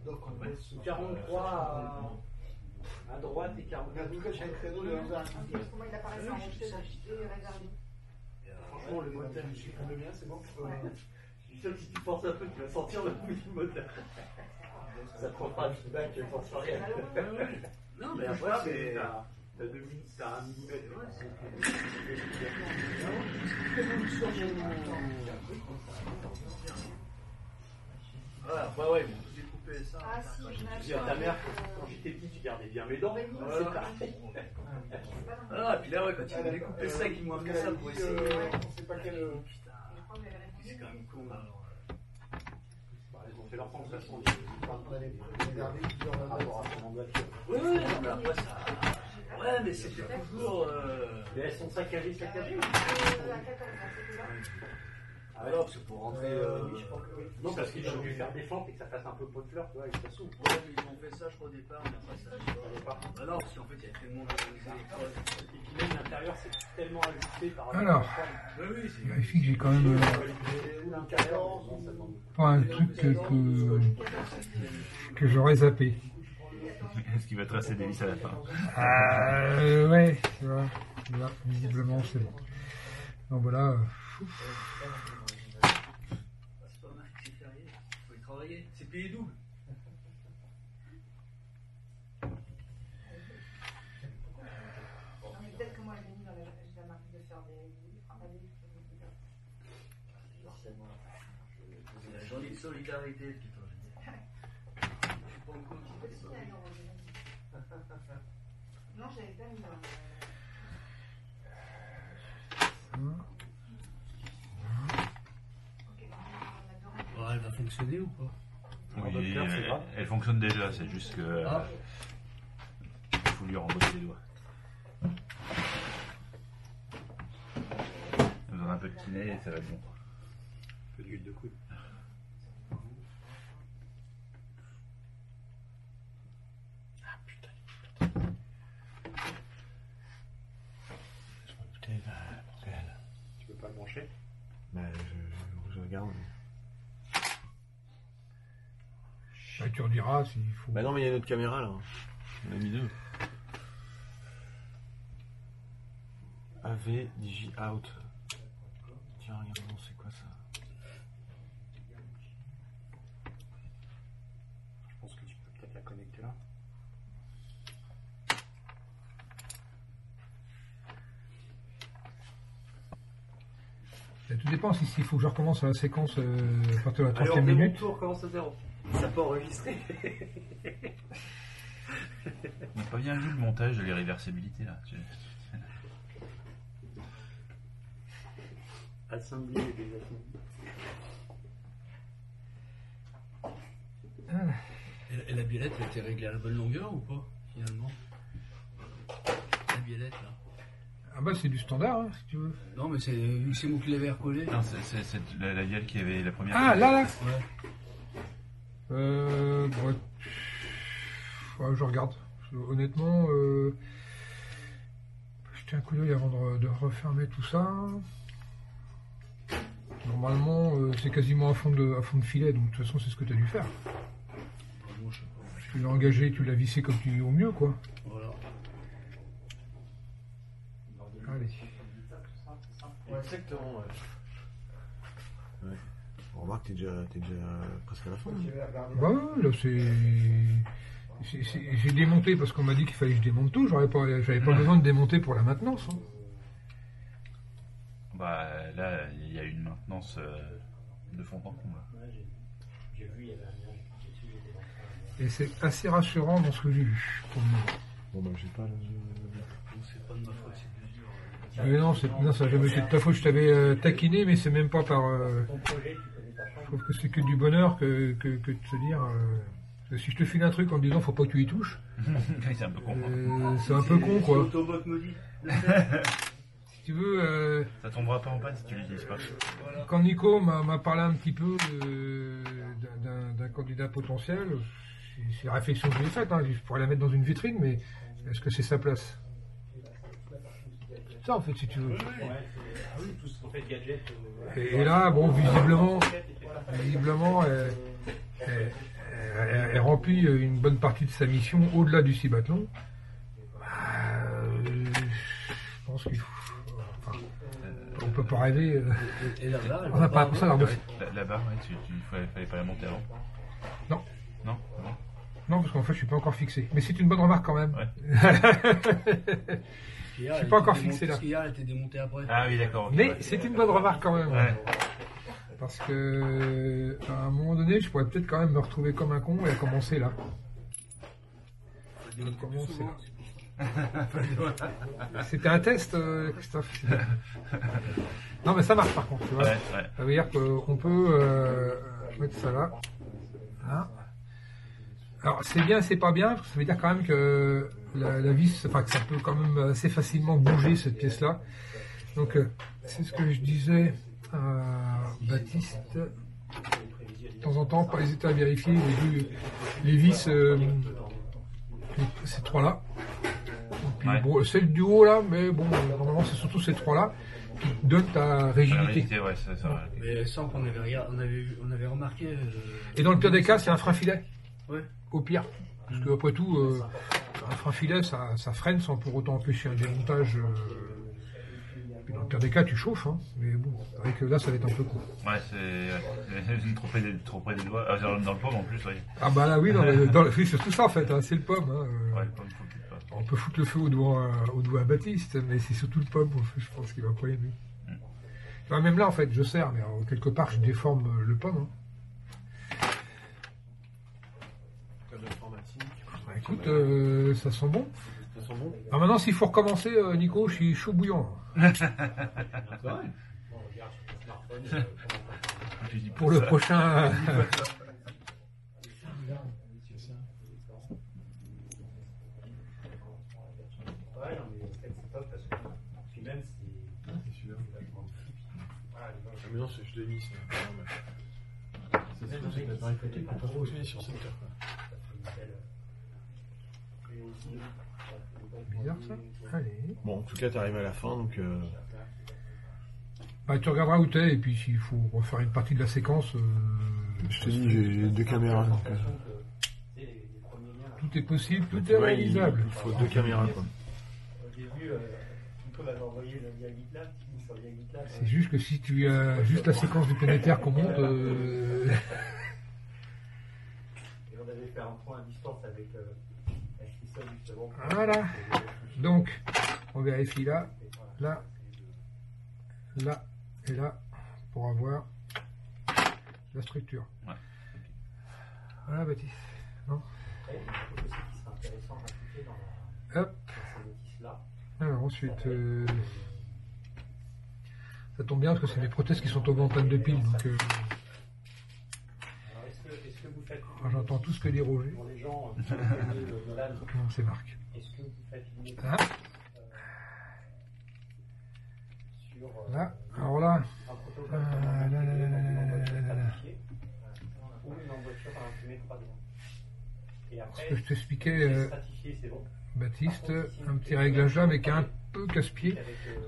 Donc, on bosse.
43 à droite et 40
Mais en tout cas, j'ai un créneau de 11h.
Comment il apparaît en rocher et réservé.
Franchement, le moteur, je suis comme le mien, c'est bon.
suis sûr que si tu forces un peu, tu vas sentir le bruit du moteur. Ça te fera un feedback sensoriel.
Non, mais après, c'est.
T'as 2 minutes, t'as 1 millimètre.
Voilà, ouais, bon, j'ai coupé ça.
Ah si,
Je dis à ta mère que quand j'étais petit, tu gardais bien mes dents.
Voilà.
C'est parti.
Ah, et puis là, ouais, quand il a découpé ça, qu'il m'a fait ça pour essayer.
On sait pas quel.
Putain, c'est quand même con, alors.
Ils ont fait leur présentation.
Regardez plusieurs
Rapport à son voiture.
Oui, oui, non, mais après ça. Ouais, mais c'était toujours.
Mais elles sont saccagées.
Ah, non, parce que pour rentrer. Oui, je pense que oui.
Non, parce qu'ils ont dû faire des fentes et que ça fasse un peu pot de fleurs, tu vois, et que ça s'ouvre.
Ouais, mais ils ont fait ça, je crois, au départ, mais après ça. Bah non, parce qu'en fait, il y a tellement de électrodes.
Et puis même l'intérieur, c'est tellement ajusté par rapport
Alors.
à la forme.
Oui, oui, c'est.
Je vérifie que j'ai quand même
L'intérieur, bon, ça demande.
pas un truc que j'aurais zappé.
Est-ce qu'il va tracer des vis à la fin?
Ouais, tu vois, là, visiblement c'est. Donc voilà.
C'est pas mal, c'est férié. Faut y travailler. C'est payé double.
Non, mais peut-être que moi je l'ai mis dans la marque de faire des
C'est la journée de solidarité, putain. Je suis pas encore
Non, j'avais pas mis dans
Ouais, elle va fonctionner ou pas?
Oui, elle fonctionne déjà, c'est juste que. Il faut lui remboîter les doigts. On besoin d'un peu de kiné et ça va être bon.
Un peu d'huile de coude. Tu peux pas le brancher?
Bah, je regarde.
Bah, tu rediras s'il faut.
Bah non, mais il y a une autre caméra là. On a mis 2. AV Digi Out. Tiens, regardons, c'est quoi ça?
Je pense que tu peux peut-être la connecter là.
Tout dépend s'il faut que je recommence la séquence à partir de la
Alors,
30e
dès mon
minute.
tour, commence à 0. Ça peut enregistrer.
On n'a pas bien vu le montage de l'irréversibilité là.
Assembly et désassembly.
Et la biellette, elle était réglée à la bonne longueur ou pas, finalement? La biellette, là.
Ah bah c'est du standard, hein, si tu veux.
Non, mais c'est moi qui l'avais recollé.
Non, c'est la vielle qui avait la première.
Ah, là
Ouais.
Bon, ouais, je regarde. Honnêtement, jeter un coup d'œil avant de refermer tout ça. Normalement, c'est quasiment à fond de filet, donc de toute façon, c'est ce que tu as dû faire.
Moi, je sais pas.
Tu l'as engagé, tu l'as vissé comme tu au mieux, quoi.
Voilà.
Allez.
Ouais, exactement, ouais.
On remarque que t'es déjà presque à la fin.
Bah ouais, là j'ai démonté parce qu'on m'a dit qu'il fallait que je démonte tout, j'avais pas besoin de démonter pour la maintenance. Hein.
Bah là, il y a une maintenance de fond en comble.
J'ai vu, il y avait un lien.
Et c'est assez rassurant dans ce que j'ai vu. Pour moi.
Bon bah j'ai pas le...
C'est pas de ma faute, c'est plus dur.
Non, ça n'a jamais été de ta faute, je t'avais taquiné, mais c'est même pas par...
Ton projet, tu connais ta
Je
chance.
trouve que c'est que du bonheur que de se dire... que si je te file un truc en te disant faut pas que tu y touches,
C'est un peu con.
c'est un peu con, quoi.
L'autobot maudit.
Si tu veux...
Ça tombera pas en panne si tu l'utilises pas.
Quand Nico m'a parlé un petit peu d'un candidat potentiel, c'est la réflexion que j'ai faite, hein. Je pourrais la mettre dans une vitrine, mais est-ce que c'est sa place? C'est ça en fait, si tu veux.
Ah oui, tout ce qu'on fait de gadgets.
Et là, bon, visiblement, elle remplit une bonne partie de sa mission au-delà du cibathlon. Je pense qu'il faut... Enfin, On peut pas rêver.
Et la barre, elle
On
va
n'a pas appris ça dans le boss.
La barre, ouais, fallait pas la monter avant.
Non.
Non.
Non, parce qu'en fait, je suis pas encore fixé. Mais c'est une bonne remarque quand même.
Ouais.
Je
suis pas encore fixé, là.
Parce qu'hier, elle était démontée après.
Ah oui, d'accord. ok,
Mais
ouais.
c'est une bonne remarque quand même.
Ouais.
Parce que à un moment donné, je pourrais peut-être quand même me retrouver comme un con et commencer là. Commencer là. C'était un test, Christophe. Non, mais ça marche par contre, tu vois.
Ouais.
Ça veut dire qu'on peut mettre ça là. Là. Alors, c'est bien, c'est pas bien, parce que ça veut dire quand même que la vis, enfin, que ça peut quand même assez facilement bouger cette pièce-là. Donc, c'est ce que je disais à Baptiste. De temps en temps, pas hésiter à vérifier les vis, ces trois-là. Puis,
Ouais.
bon, celle du haut là, mais bon, normalement, c'est surtout ces trois-là qui donnent ta rigidité.
Ouais, c'est ça.
Mais sans qu'on avait on avait remarqué.
Et dans le pire des cas, c'est un frein filet.
Ouais.
Au pire. Parce que après tout, un frein filet, ça freine sans pour autant empêcher un démontage. Puis dans le pire des cas, tu chauffes, hein. Mais bon, c'est vrai que là, ça va être un peu court.
Ouais, c'est trop près des doigts. Ah, dans le pomme en plus, oui.
Ah bah là, oui, oui, c'est tout ça en fait, hein, c'est le pomme. Hein.
Ouais, le pomme, faut peut-être pas.
On peut foutre le feu au doigt à Baptiste, mais c'est surtout le pomme, en fait, je pense qu'il va pas aimer. Enfin, même là, en fait, je serre, mais quelque part, je déforme le pomme. Hein. Bah, écoute, ça sent bon. Alors maintenant, s'il faut recommencer, Nico, je suis chaud bouillant. Pour le prochain.
Mais non, je l'ai mis, c'est ça, c'est que l'appareil photo peut pas fonctionner sur cette carte.
Bizarre ça. Allez.
Bon, en tout cas, t'arrives à la fin, donc...
Bah, tu regarderas où t'es, et puis s'il faut refaire une partie de la séquence...
Je te dis, j'ai deux caméras, donc...
Tout est possible, tout est réalisable.
Il faut deux caméras, quoi.
Au début, Nico m'avait envoyé le lien GitLab, sur le lien GitLab.
C'est juste que si tu as juste la séquence du planétaire qu'on monte...
Et on avait fait un point à distance avec Christophe, justement.
Voilà. Donc, on vérifie là, là, là et là, pour avoir la structure.
Ouais.
Voilà, Baptiste. Non ?
Après, il y a quelque chose qui serait intéressant à rajouter dans
Hop.
ces notices-là.
Alors ensuite, ça tombe bien parce que c'est des prothèses qui sont au en panne de pile, donc
Alors, est-ce que vous faites
j'entends tout ce que dit Roger.
pour les gens qui ont connu Nolan,
Non, c'est Marc.
est-ce que vous faites une étude
Ah,
sur
là, alors là,
un protocole
là,
comment
là, là,
intégrer
là,
dans une
là,
voiture
là, là, là.
certifiée, ou une voiture imprimée 3D. Et
ce
après,
que je t'expliquais,
c'est certifié, c'est bon.
Baptiste, un petit réglage là, mais qui est un peu casse-pied.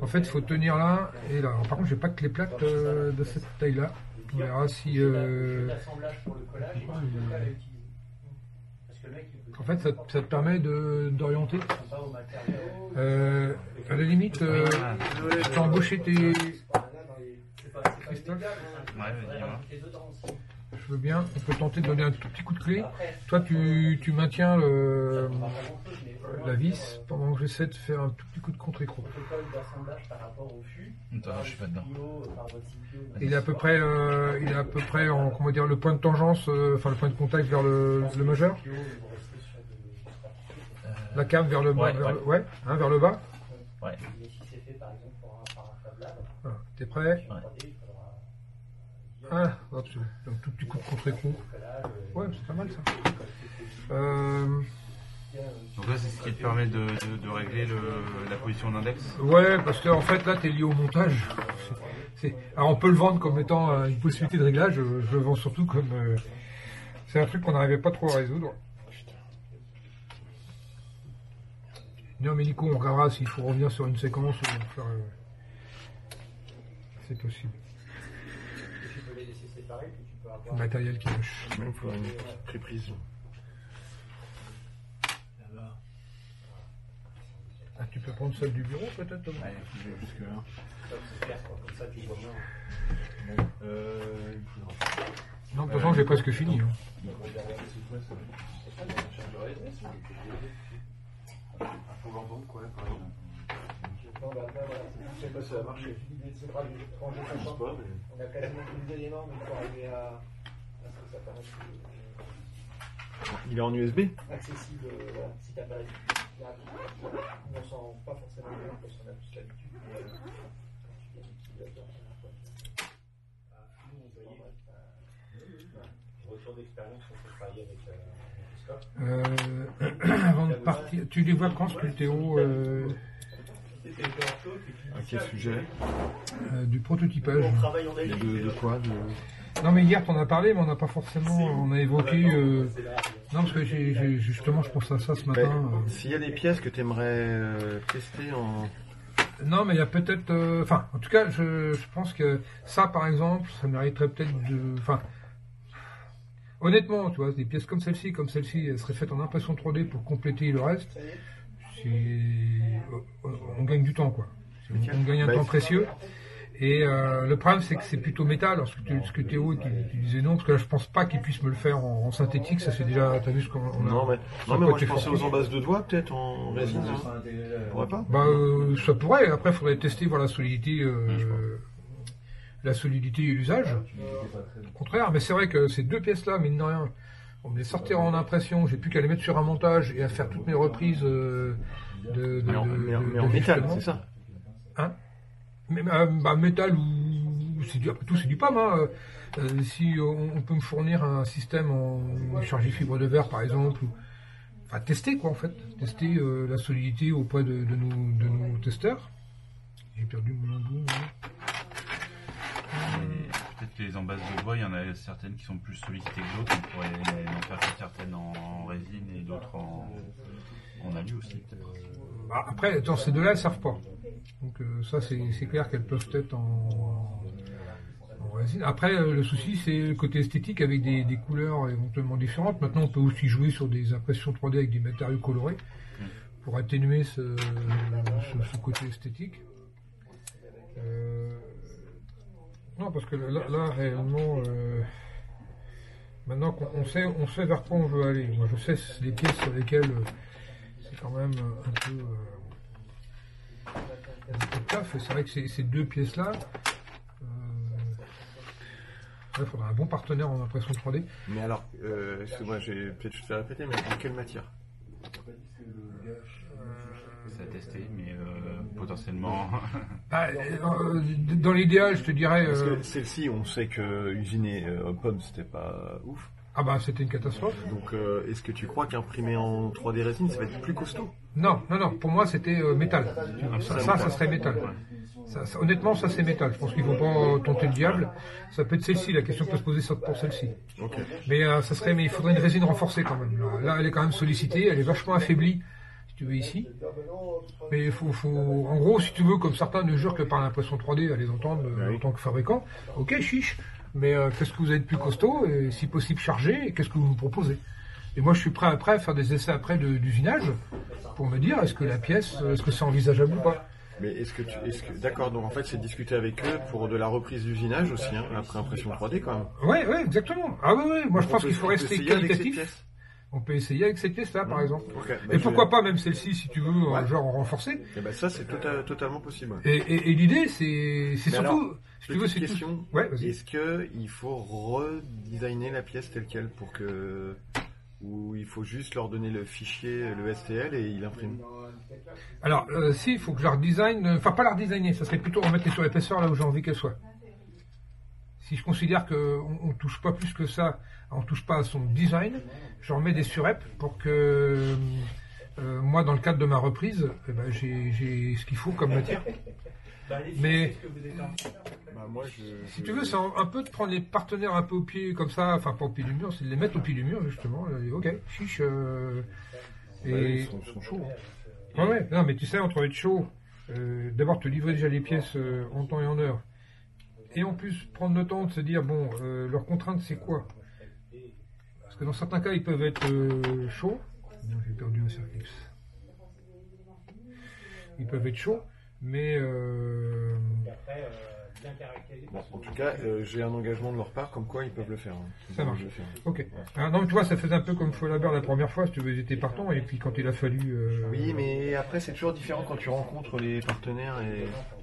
En fait, il faut tenir là et là. Alors, par contre, j'ai pas que les plaques de cette taille-là. On verra si...
L'assemblage pour le collage et le local à utiliser. Parce que le mec, il peut
En fait, ça te permet d'orienter.
pas au matériau.
À la limite, tu peux embaucher tes... Christophe,
Ouais, vas-y, ouais.
je veux bien. On peut tenter de donner un tout petit coup de clé. Toi, tu maintiens la vis pendant que j'essaie de faire un tout petit coup de contre-écrou.
Protocole d'assemblage par rapport au fût.
Attends, je suis pas dedans.
Par votre CPU.
Il est à peu près en, comment dire, le point de tangence, enfin le point de contact vers le majeur. La cam vers le bas,
Ouais, ouais.
vers le bas.
Ouais.
Et si c'est fait par exemple par un Fab Lab,
Voilà. T'es prêt?
sur 3D, il faudra
Ah, hop, c'est un tout petit coup de contre-écrou. Ouais, c'est pas mal ça.
Donc là, c'est ce qui te permet de régler la position d'index.
Ouais, parce qu'en fait là, t'es lié au montage. Alors on peut le vendre comme étant une possibilité de réglage. Je le vends surtout comme. C'est un truc qu'on n'arrivait pas trop à résoudre. Non, mais Nico, on regardera s'il faut revenir sur une séquence ou faire. C'est possible.
tu peux les laisser séparés, puis tu peux
Le
avoir
matériel qui lâche.
Il faut une préprise.
Ah, tu peux prendre celle du bureau peut-être Thomas?
Ouais, jusque là.
C'est clair, quoi. Comme ça, tu vois bien.
Non, de toute façon, j'ai presque fini. Hein.
Pour l'entendre, quoi, par exemple.
Non, bah, après, voilà, je sais pas si ça va marcher. On a quasiment tous les éléments, mais il faut arriver à ce que ça paraisse
Il est en USB?
accessible. Voilà, si t'as pas l'habitude. On ne s'en rend pas forcément bien parce qu'on a plus l'habitude. Mais quand tu viens d'utilisateur, c'est la fois.
Retour d'expérience, on peut travailler avec Scott.
Avant de partir, tu les vois quand Sculpteo
À quel sujet?
du prototypage?
On travaille en
De quoi?
Non mais hier t'en as parlé, mais on n'a pas forcément, on a évoqué. Non parce que justement je pense à ça ce matin.
S'il y a des pièces que tu aimerais tester en...
Non mais il y a peut-être, enfin en tout cas je pense que ça par exemple, ça mériterait peut-être de, enfin honnêtement tu vois, des pièces comme celle-ci, elles seraient faites en impression 3D pour compléter le reste. On gagne du temps quoi. On gagne un temps précieux. Et le problème c'est que c'est plutôt métal. Alors ce que Théo tu disais non, parce que là je pense pas qu'il puisse me le faire en synthétique. Ça c'est déjà, t'as vu ce qu'on a.
Non mais moi je pensais aux embasses de doigts peut-être en résine. Hein. Pourrait pas?
Bah ça pourrait. Après faudrait tester voir la solidité et l'usage. Au contraire, mais c'est vrai que ces deux pièces là, mine de rien, on me les sortira en impression. J'ai plus qu'à les mettre sur un montage et à faire toutes mes reprises
mais en métal, c'est ça?
Hein? Mais, métal ou c'est après tout c'est du PAM. Hein. Si on peut me fournir un système en chargé fibre de verre par exemple, enfin tester quoi en fait, tester la solidité auprès de nos testeurs. J'ai perdu mon embout.
Peut-être que les embasses de bois, il y en a certaines qui sont plus sollicitées que d'autres. On pourrait en faire certaines en résine et d'autres en alu aussi peut-être.
Bah, après, dans ces deux-là, elles ne servent pas. Donc ça, c'est clair qu'elles peuvent être en résine. Après, le souci, c'est le côté esthétique avec des couleurs éventuellement différentes. Maintenant, on peut aussi jouer sur des impressions 3D avec des matériaux colorés pour atténuer ce côté esthétique. Non, parce que là réellement, maintenant qu'on sait vers quoi on veut aller. Moi, je sais les pièces sur lesquelles c'est quand même un peu taf. C'est vrai que ces deux pièces-là, il faudra un bon partenaire en impression 3D.
Mais alors, excuse-moi, peut-être je te fais répéter, mais en quelle matière?
C'est à tester, mais potentiellement.
Dans l'idéal, je te dirais.
Parce que celle-ci, on sait que usiner pomme, c'était pas ouf.
Ah bah c'était une catastrophe.
Donc est-ce que tu crois qu'imprimer en 3D résine, ça va être plus costaud?
Non. Pour moi, c'était métal. Ça serait métal. Honnêtement, ça c'est métal. Je pense qu'il ne faut pas tenter le diable. Ça peut être celle-ci, la question peut se poser pour celle-ci.
Okay.
Mais mais il faudrait une résine renforcée quand même. Là, elle est quand même sollicitée, elle est vachement affaiblie, si tu veux, ici. Mais il faut, en gros, si tu veux, comme certains ne jurent que par l'impression 3D à les entendre en tant que fabricant, ok, chiche. Mais qu'est-ce que vous avez de plus costaud, et si possible chargé, et qu'est-ce que vous me proposez? Et moi je suis prêt après à faire des essais après d'usinage pour me dire est-ce que la pièce, est-ce que c'est envisageable ou pas.
Mais d'accord, donc en fait c'est discuter avec eux pour de la reprise d'usinage aussi, hein, après impression 3D quand même.
Ouais, exactement. Ah ouais, moi je pense qu'il faut rester qualitatif. On peut essayer avec cette pièce-là, par exemple. Okay, et pourquoi pas même celle-ci, si tu veux, genre en renforcé.
Et ben ça, c'est totalement possible.
Et l'idée, c'est surtout...
Alors,
si tu veux, c'est
question.
Tout... Ouais,
est-ce qu'il faut redesigner la pièce telle quelle pour que... Ou il faut juste leur donner le fichier, le STL, et il imprime?
Alors, si, il faut que je la redesign... Enfin, pas la redesigner, ça serait plutôt remettre les surépaisseurs là où j'ai envie qu'elle soit. Si je considère qu'on ne touche pas plus que ça, on ne touche pas à son design, je remets des surrep pour que moi, dans le cadre de ma reprise, j'ai ce qu'il faut comme matière. Mais si tu veux, c'est un peu de prendre les partenaires un peu au pied comme ça, enfin pas au pied du mur, c'est de les mettre au pied du mur justement. Ok, chiche.
Ils sont chauds.
Hein. Ouais, non mais tu sais, entre être chaud, d'abord te livrer déjà les pièces en temps et en heure. Et en plus, prendre le temps de se dire, bon, leurs contraintes, c'est quoi? Parce que dans certains cas, ils peuvent être chauds. Non, j'ai perdu un circuit. ils peuvent être chauds, mais
Bon, en tout cas, j'ai un engagement de leur part, comme quoi ils peuvent le faire. Hein.
Ça marche. Ok. Alors, non, mais tu vois, ça faisait un peu comme Follabert la première fois, si tu veux, ils étaient partants, et puis quand il a fallu...
Oui, mais après, c'est toujours différent quand tu rencontres les partenaires.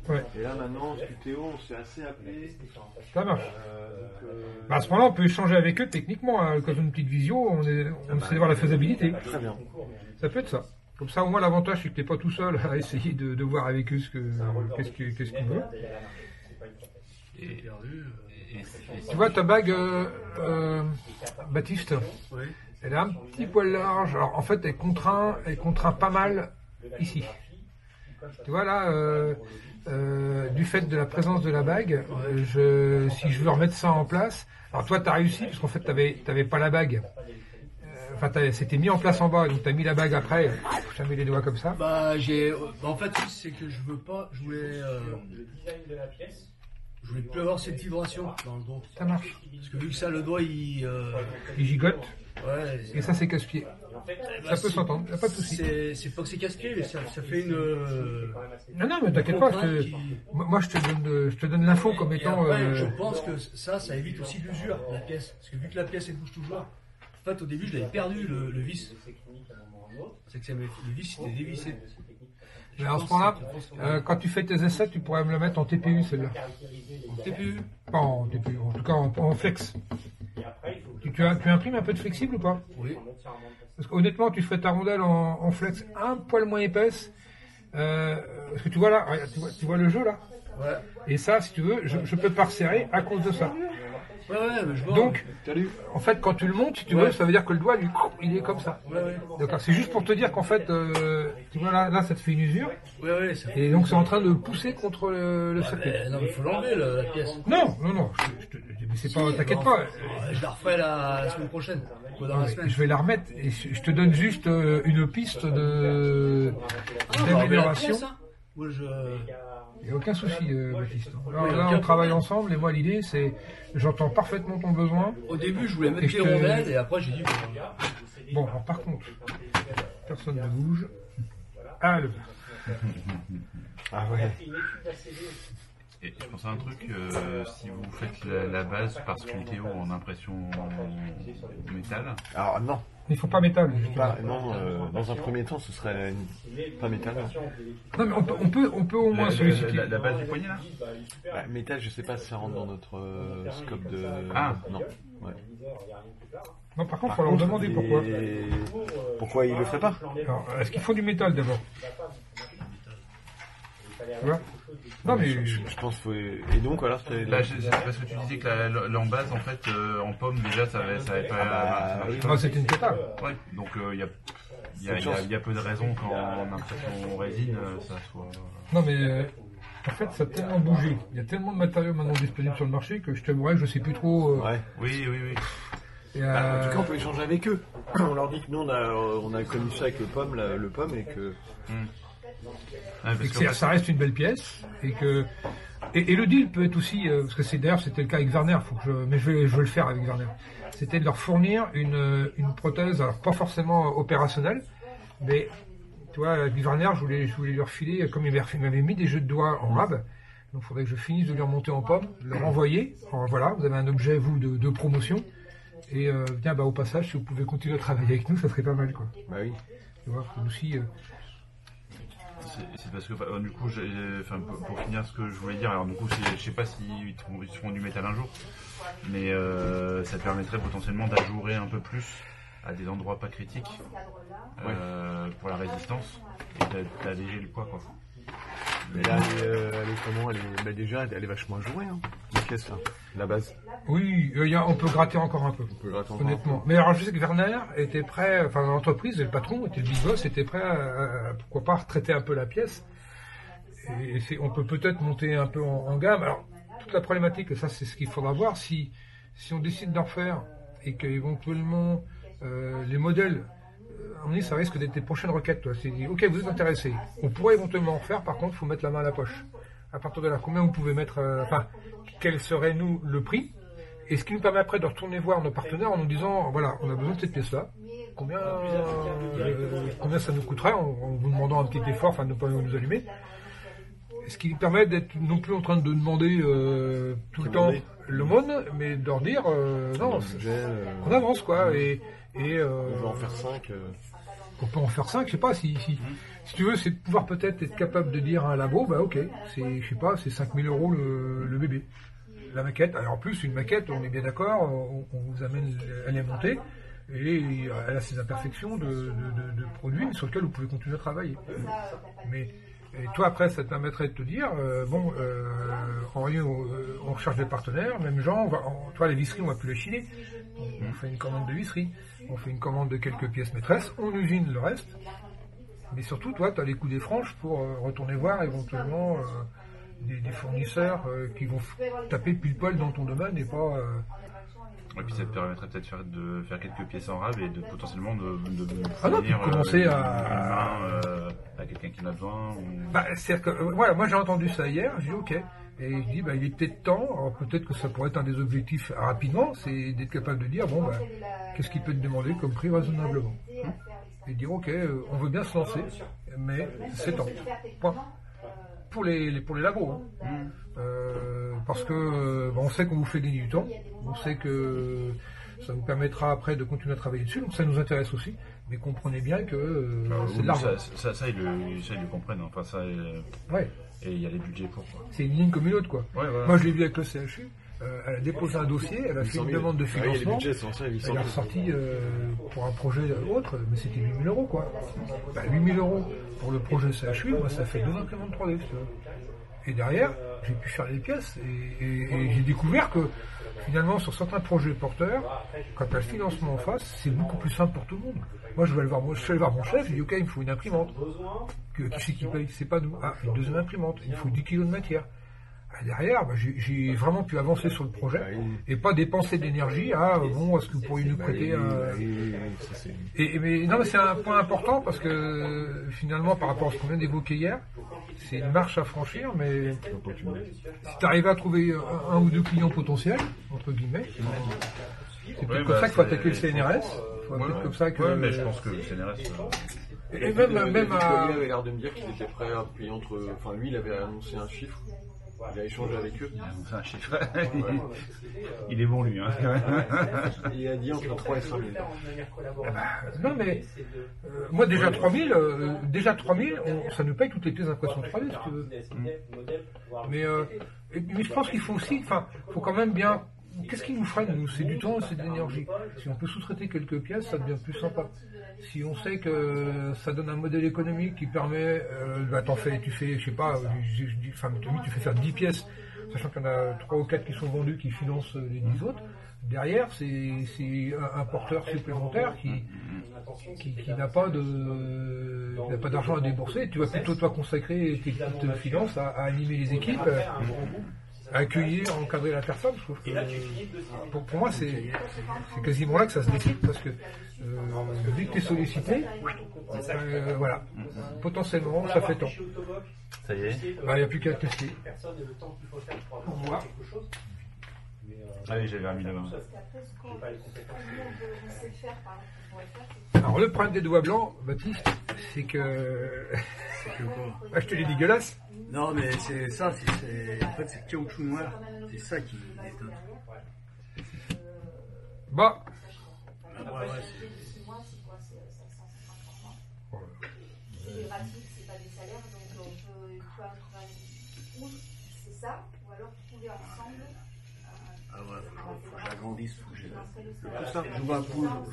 Ouais.
Et là, maintenant, Scutéo, on s'est assez appelé.
Ça marche. Bah, à ce moment-là, on peut échanger avec eux techniquement, hein. Quand on a une petite visio, on essaie de voir la faisabilité.
Très bien.
Ça peut être ça. Comme ça, au moins, l'avantage, c'est que tu n'es pas tout seul à essayer de voir avec eux qu'est-ce qu'ils veulent. Tu vois, ta bague, Baptiste, elle est un petit poil large. Alors, en fait, elle contraint pas mal ici. Tu vois, là, du fait de la présence de la bague, si je veux remettre ça en place... Alors, toi, tu as réussi, parce qu'en fait, tu n'avais pas la bague. Enfin, c'était mis en place en bas, donc tu as mis la bague après, tu as mis les doigts comme ça.
En fait, c'est que je voulais plus avoir cette vibration dans le dos.
Ça marche.
Parce que vu que ça, le doigt, il
gigote.
Ouais.
Et ça, c'est casse-pied. Ça peut s'entendre, il n'y a pas de souci.
C'est pas que c'est casse-pied, mais ça fait une...
Non, mais t'inquiète pas, moi je te donne l'info comme étant...
Après, je pense que ça évite aussi l'usure de la pièce. Parce que vu que la pièce, elle bouge toujours, en fait, au début, je l'avais perdu, le vis. C'est que le vis, était dévissé.
Mais à ce moment-là, quand tu fais tes essais, tu pourrais me le mettre en TPU, celle-là.
En TPU?
Pas en TPU, en tout cas en flex. Tu imprimes un peu de flexible ou pas?
Oui.
Parce qu'honnêtement, tu fais ta rondelle en flex un poil moins épaisse. Parce que tu vois là, tu vois le jeu là?
Ouais.
Et ça, si tu veux, je peux pas resserrer à cause de ça.
Ouais, mais je vois.
Donc, en fait, quand tu le montes, si tu veux, ça veut dire que le doigt, il est comme ça.
Ouais.
D'accord. C'est juste pour te dire qu'en fait, tu vois là, ça te fait une usure.
Ouais.
Et donc, c'est en train de pousser contre le circuit.
Non, mais il faut l'enlever, la pièce.
Non. C'est pas, t'inquiète pas.
Je la referai la semaine prochaine. Dans la semaine.
Je vais la remettre et je te donne juste une piste d'amélioration.
Moi,
Il n'y a aucun souci, Baptiste. Là, on travaille ensemble et moi, l'idée, c'est j'entends parfaitement ton besoin.
Au début, je voulais mettre les rondelles et après, j'ai dit...
Bon, alors, par contre, personne ne bouge. Ah, le...
Ah ouais.
Et je pense à un truc, si vous faites la base par Scutéo en impression métal.
Alors non.
Il faut pas métal.
Non, dans un premier temps, ce serait pas métal.
Non, mais on peut au moins solliciter.
La base du poignet là.
Métal, je sais pas si ça rentre dans notre scope de.
Ah
non. Ouais.
Non, par contre, il faut leur demander pourquoi.
Pourquoi ils le feraient pas?
Alors, est-ce qu'il faut du métal d'abord? Tu vois? Non, mais
je pense qu'il faut. Et donc, voilà.
C'est parce que tu disais que l'embase, en fait, en pomme, déjà, ça avait pas.
C'était une cata.
Ouais, donc il y a peu de raisons qu'en impression résine, ça soit.
Non, mais en fait, ça a tellement bougé. Il y a tellement de matériaux maintenant disponibles sur le marché que je t'avouerais, je sais plus trop.
Ouais. Oui.
Et,
en tout cas, on peut échanger avec eux. On leur dit que nous, on a connu ça avec le pomme et que.
Et que ça reste une belle pièce et que et le deal peut être aussi parce que c'était le cas avec Werner, mais je vais le faire avec Werner. C'était de leur fournir une prothèse, alors pas forcément opérationnelle, mais tu vois, avec Werner, je voulais leur filer, comme il m'avait mis des jeux de doigts en rab, donc il faudrait que je finisse de les remonter en pomme, leur envoyer. Alors, voilà, vous avez un objet vous de promotion et tiens, au passage, si vous pouvez continuer à travailler avec nous, ça serait pas mal quoi.
Bah oui.
Tu vois, aussi.
C'est parce que du coup, pour finir ce que je voulais dire, alors du coup, je sais pas s'ils feront du métal un jour, mais ça permettrait potentiellement d'ajourer un peu plus à des endroits pas critiques pour la résistance et d'alléger le poids quoi.
Mais là, elle est comment? Déjà, elle est vachement ajourée, hein, la pièce là, la base.
Oui, on peut gratter encore un peu. Honnêtement. Mais alors je sais que Werner était prêt, enfin l'entreprise, le patron, était le big boss, était prêt à pourquoi pas retraiter un peu la pièce. Et on peut peut-être monter un peu en gamme. Alors toute la problématique, et ça c'est ce qu'il faudra voir, si on décide d'en refaire et qu'éventuellement les modèles, à mon avis, ça risque d'être tes prochaines requêtes. Toi. C'est dit, ok, vous êtes intéressé. On pourrait éventuellement en refaire, par contre, il faut mettre la main à la poche. À partir de là, combien vous pouvez mettre, quel serait le prix? Et ce qui nous permet après de retourner voir nos partenaires en nous disant, voilà, on a besoin de cette pièce-là. combien ça nous coûterait en vous demandant un petit effort, enfin ne pas nous allumer. Ce qui permet d'être non plus en train de demander tout le temps l'aumône, mais de leur dire non, on avance quoi. Et
on veut en faire 5.
On peut en faire 5, je sais pas, si tu veux, c'est de pouvoir peut-être être capable de dire à un labo, bah ok, c'est, je sais pas, c'est 5 000 € le bébé. La maquette, alors en plus, une maquette, on est bien d'accord, on vous amène, elle est montée, et elle a ses imperfections de produits sur lesquels vous pouvez continuer à travailler. Mais et toi, après, ça te permettrait de te dire, on recherche des partenaires, même genre, toi, les visseries, on va plus les chiner. On fait une commande de visserie, on fait une commande de quelques pièces maîtresses, on usine le reste. Mais surtout, toi, tu as les coups des franches pour retourner voir éventuellement des fournisseurs qui vont taper pile poil dans ton domaine et pas...
Et puis ça te permettrait peut-être de faire quelques pièces en rab et de potentiellement de
commencer
à quelqu'un qui en a besoin. Ou...
Bah, c'est-à-dire que, voilà, moi j'ai entendu ça hier, j'ai dit ok. Et je dis, bah, il est peut-être temps, alors peut-être que ça pourrait être un des objectifs rapidement, c'est d'être capable de dire, bon, bah, qu'est-ce qu'il peut te demander comme prix raisonnablement. Et dire, ok, on veut bien se lancer, mais c'est temps. Point. Pour les labos. Parce que on sait qu'on vous fait gagner du temps, on sait que ça vous permettra après de continuer à travailler dessus, donc ça nous intéresse aussi, mais comprenez bien que c'est de l'argent.
Ça, ils le comprennent, enfin ça...
Ouais.
Et il y a les budgets pour quoi.
C'est une ligne comme une autre quoi.
Ouais, voilà.
Moi je l'ai vu avec le CHU, elle a déposé un dossier, elle a fait une demande de financement, elle a ressorti pour un projet autre, mais c'était 8 000 € quoi. Bah, 8 000 € pour le projet CHU, moi ça fait 2 imprimantes 3D. Et derrière, j'ai pu faire les pièces et j'ai découvert que finalement sur certains projets porteurs, quand tu as le financement en face, c'est beaucoup plus simple pour tout le monde. Moi je suis allé voir mon chef, je lui dis ok, il me faut une imprimante. Qui c'est qui paye? C'est pas nous. Ah, une deuxième imprimante, il faut 10 kg de matière. Et derrière, bah, j'ai vraiment pu avancer sur le projet et pas dépenser d'énergie à bon, est-ce que vous pourriez nous prêter mais non, mais c'est un point important parce que finalement par rapport à ce qu'on vient d'évoquer hier, c'est une marche à franchir, mais si tu arrives à trouver un ou deux clients potentiels, entre guillemets, c'est peut-être comme ça qu'il faut attaquer le CNRS. Comme ça que...
Ouais, mais je pense que le CNRS...
Et même
à... Il avait l'air de me dire qu'il était prêt à payer entre... Enfin, lui, il avait annoncé un chiffre. Il a échangé avec eux.
Il a annoncé un chiffre. Il est bon, lui. Hein.
Il a dit entre 3 et 5 000.
Non, mais moi, déjà 3 000, ça nous paye toutes les pièces d'impression 3D, si tu veux. Mais je pense qu'il faut aussi... Enfin, il faut quand même bien... Qu'est-ce qui nous freine, nous? C'est du temps, c'est de l'énergie. Si on peut sous-traiter quelques pièces, ça devient plus sympa. Si on sait que ça donne un modèle économique qui permet, tu fais, je sais pas, tu fais faire 10 pièces, sachant qu'il y en a 3 ou 4 qui sont vendus, qui financent les 10 autres. Derrière, c'est un porteur supplémentaire qui n'a pas d'argent à débourser. Tu vas plutôt toi consacrer tes petites finances à animer les équipes, à accueillir, à encadrer la personne. Je trouve que, pour moi, c'est quasiment là que ça se décide, parce que dès que tu es sollicité, voilà, potentiellement, ça fait temps.
Ça y est.
Il n'y a plus qu'à tester. Pour voir.
Allez, j'avais mis la main.
Alors, le problème des doigts blancs, Baptiste, c'est que... je te l'ai dégueulasse.
Non, mais c'est ça, en fait, c'est le caoutchouc noir. C'est ça qui m'étonne.
Bah.
C'est des ratios, c'est pas des salaires, donc on peut trouver ou c'est ça, ou alors trouver ensemble.
Ah ouais, faut que j'agrandisse, faut que je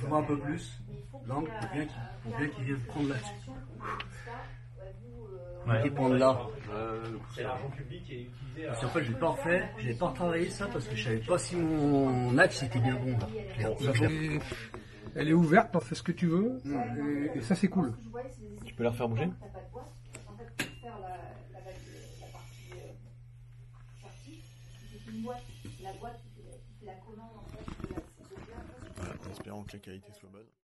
vois un peu plus. Donc, faut bien qu'ils viennent prendre là-dessus. Qui prendre là.
C'est l'argent public qui est utilisé.
Parce qu'en fait, je n'ai pas retravaillé ça parce que je savais pas si mon axe était bien bon.
Elle est ouverte, t'en fais ce que tu veux, et ça c'est cool.
Tu peux la refaire bouger? Voilà, en espérant que la qualité soit bonne.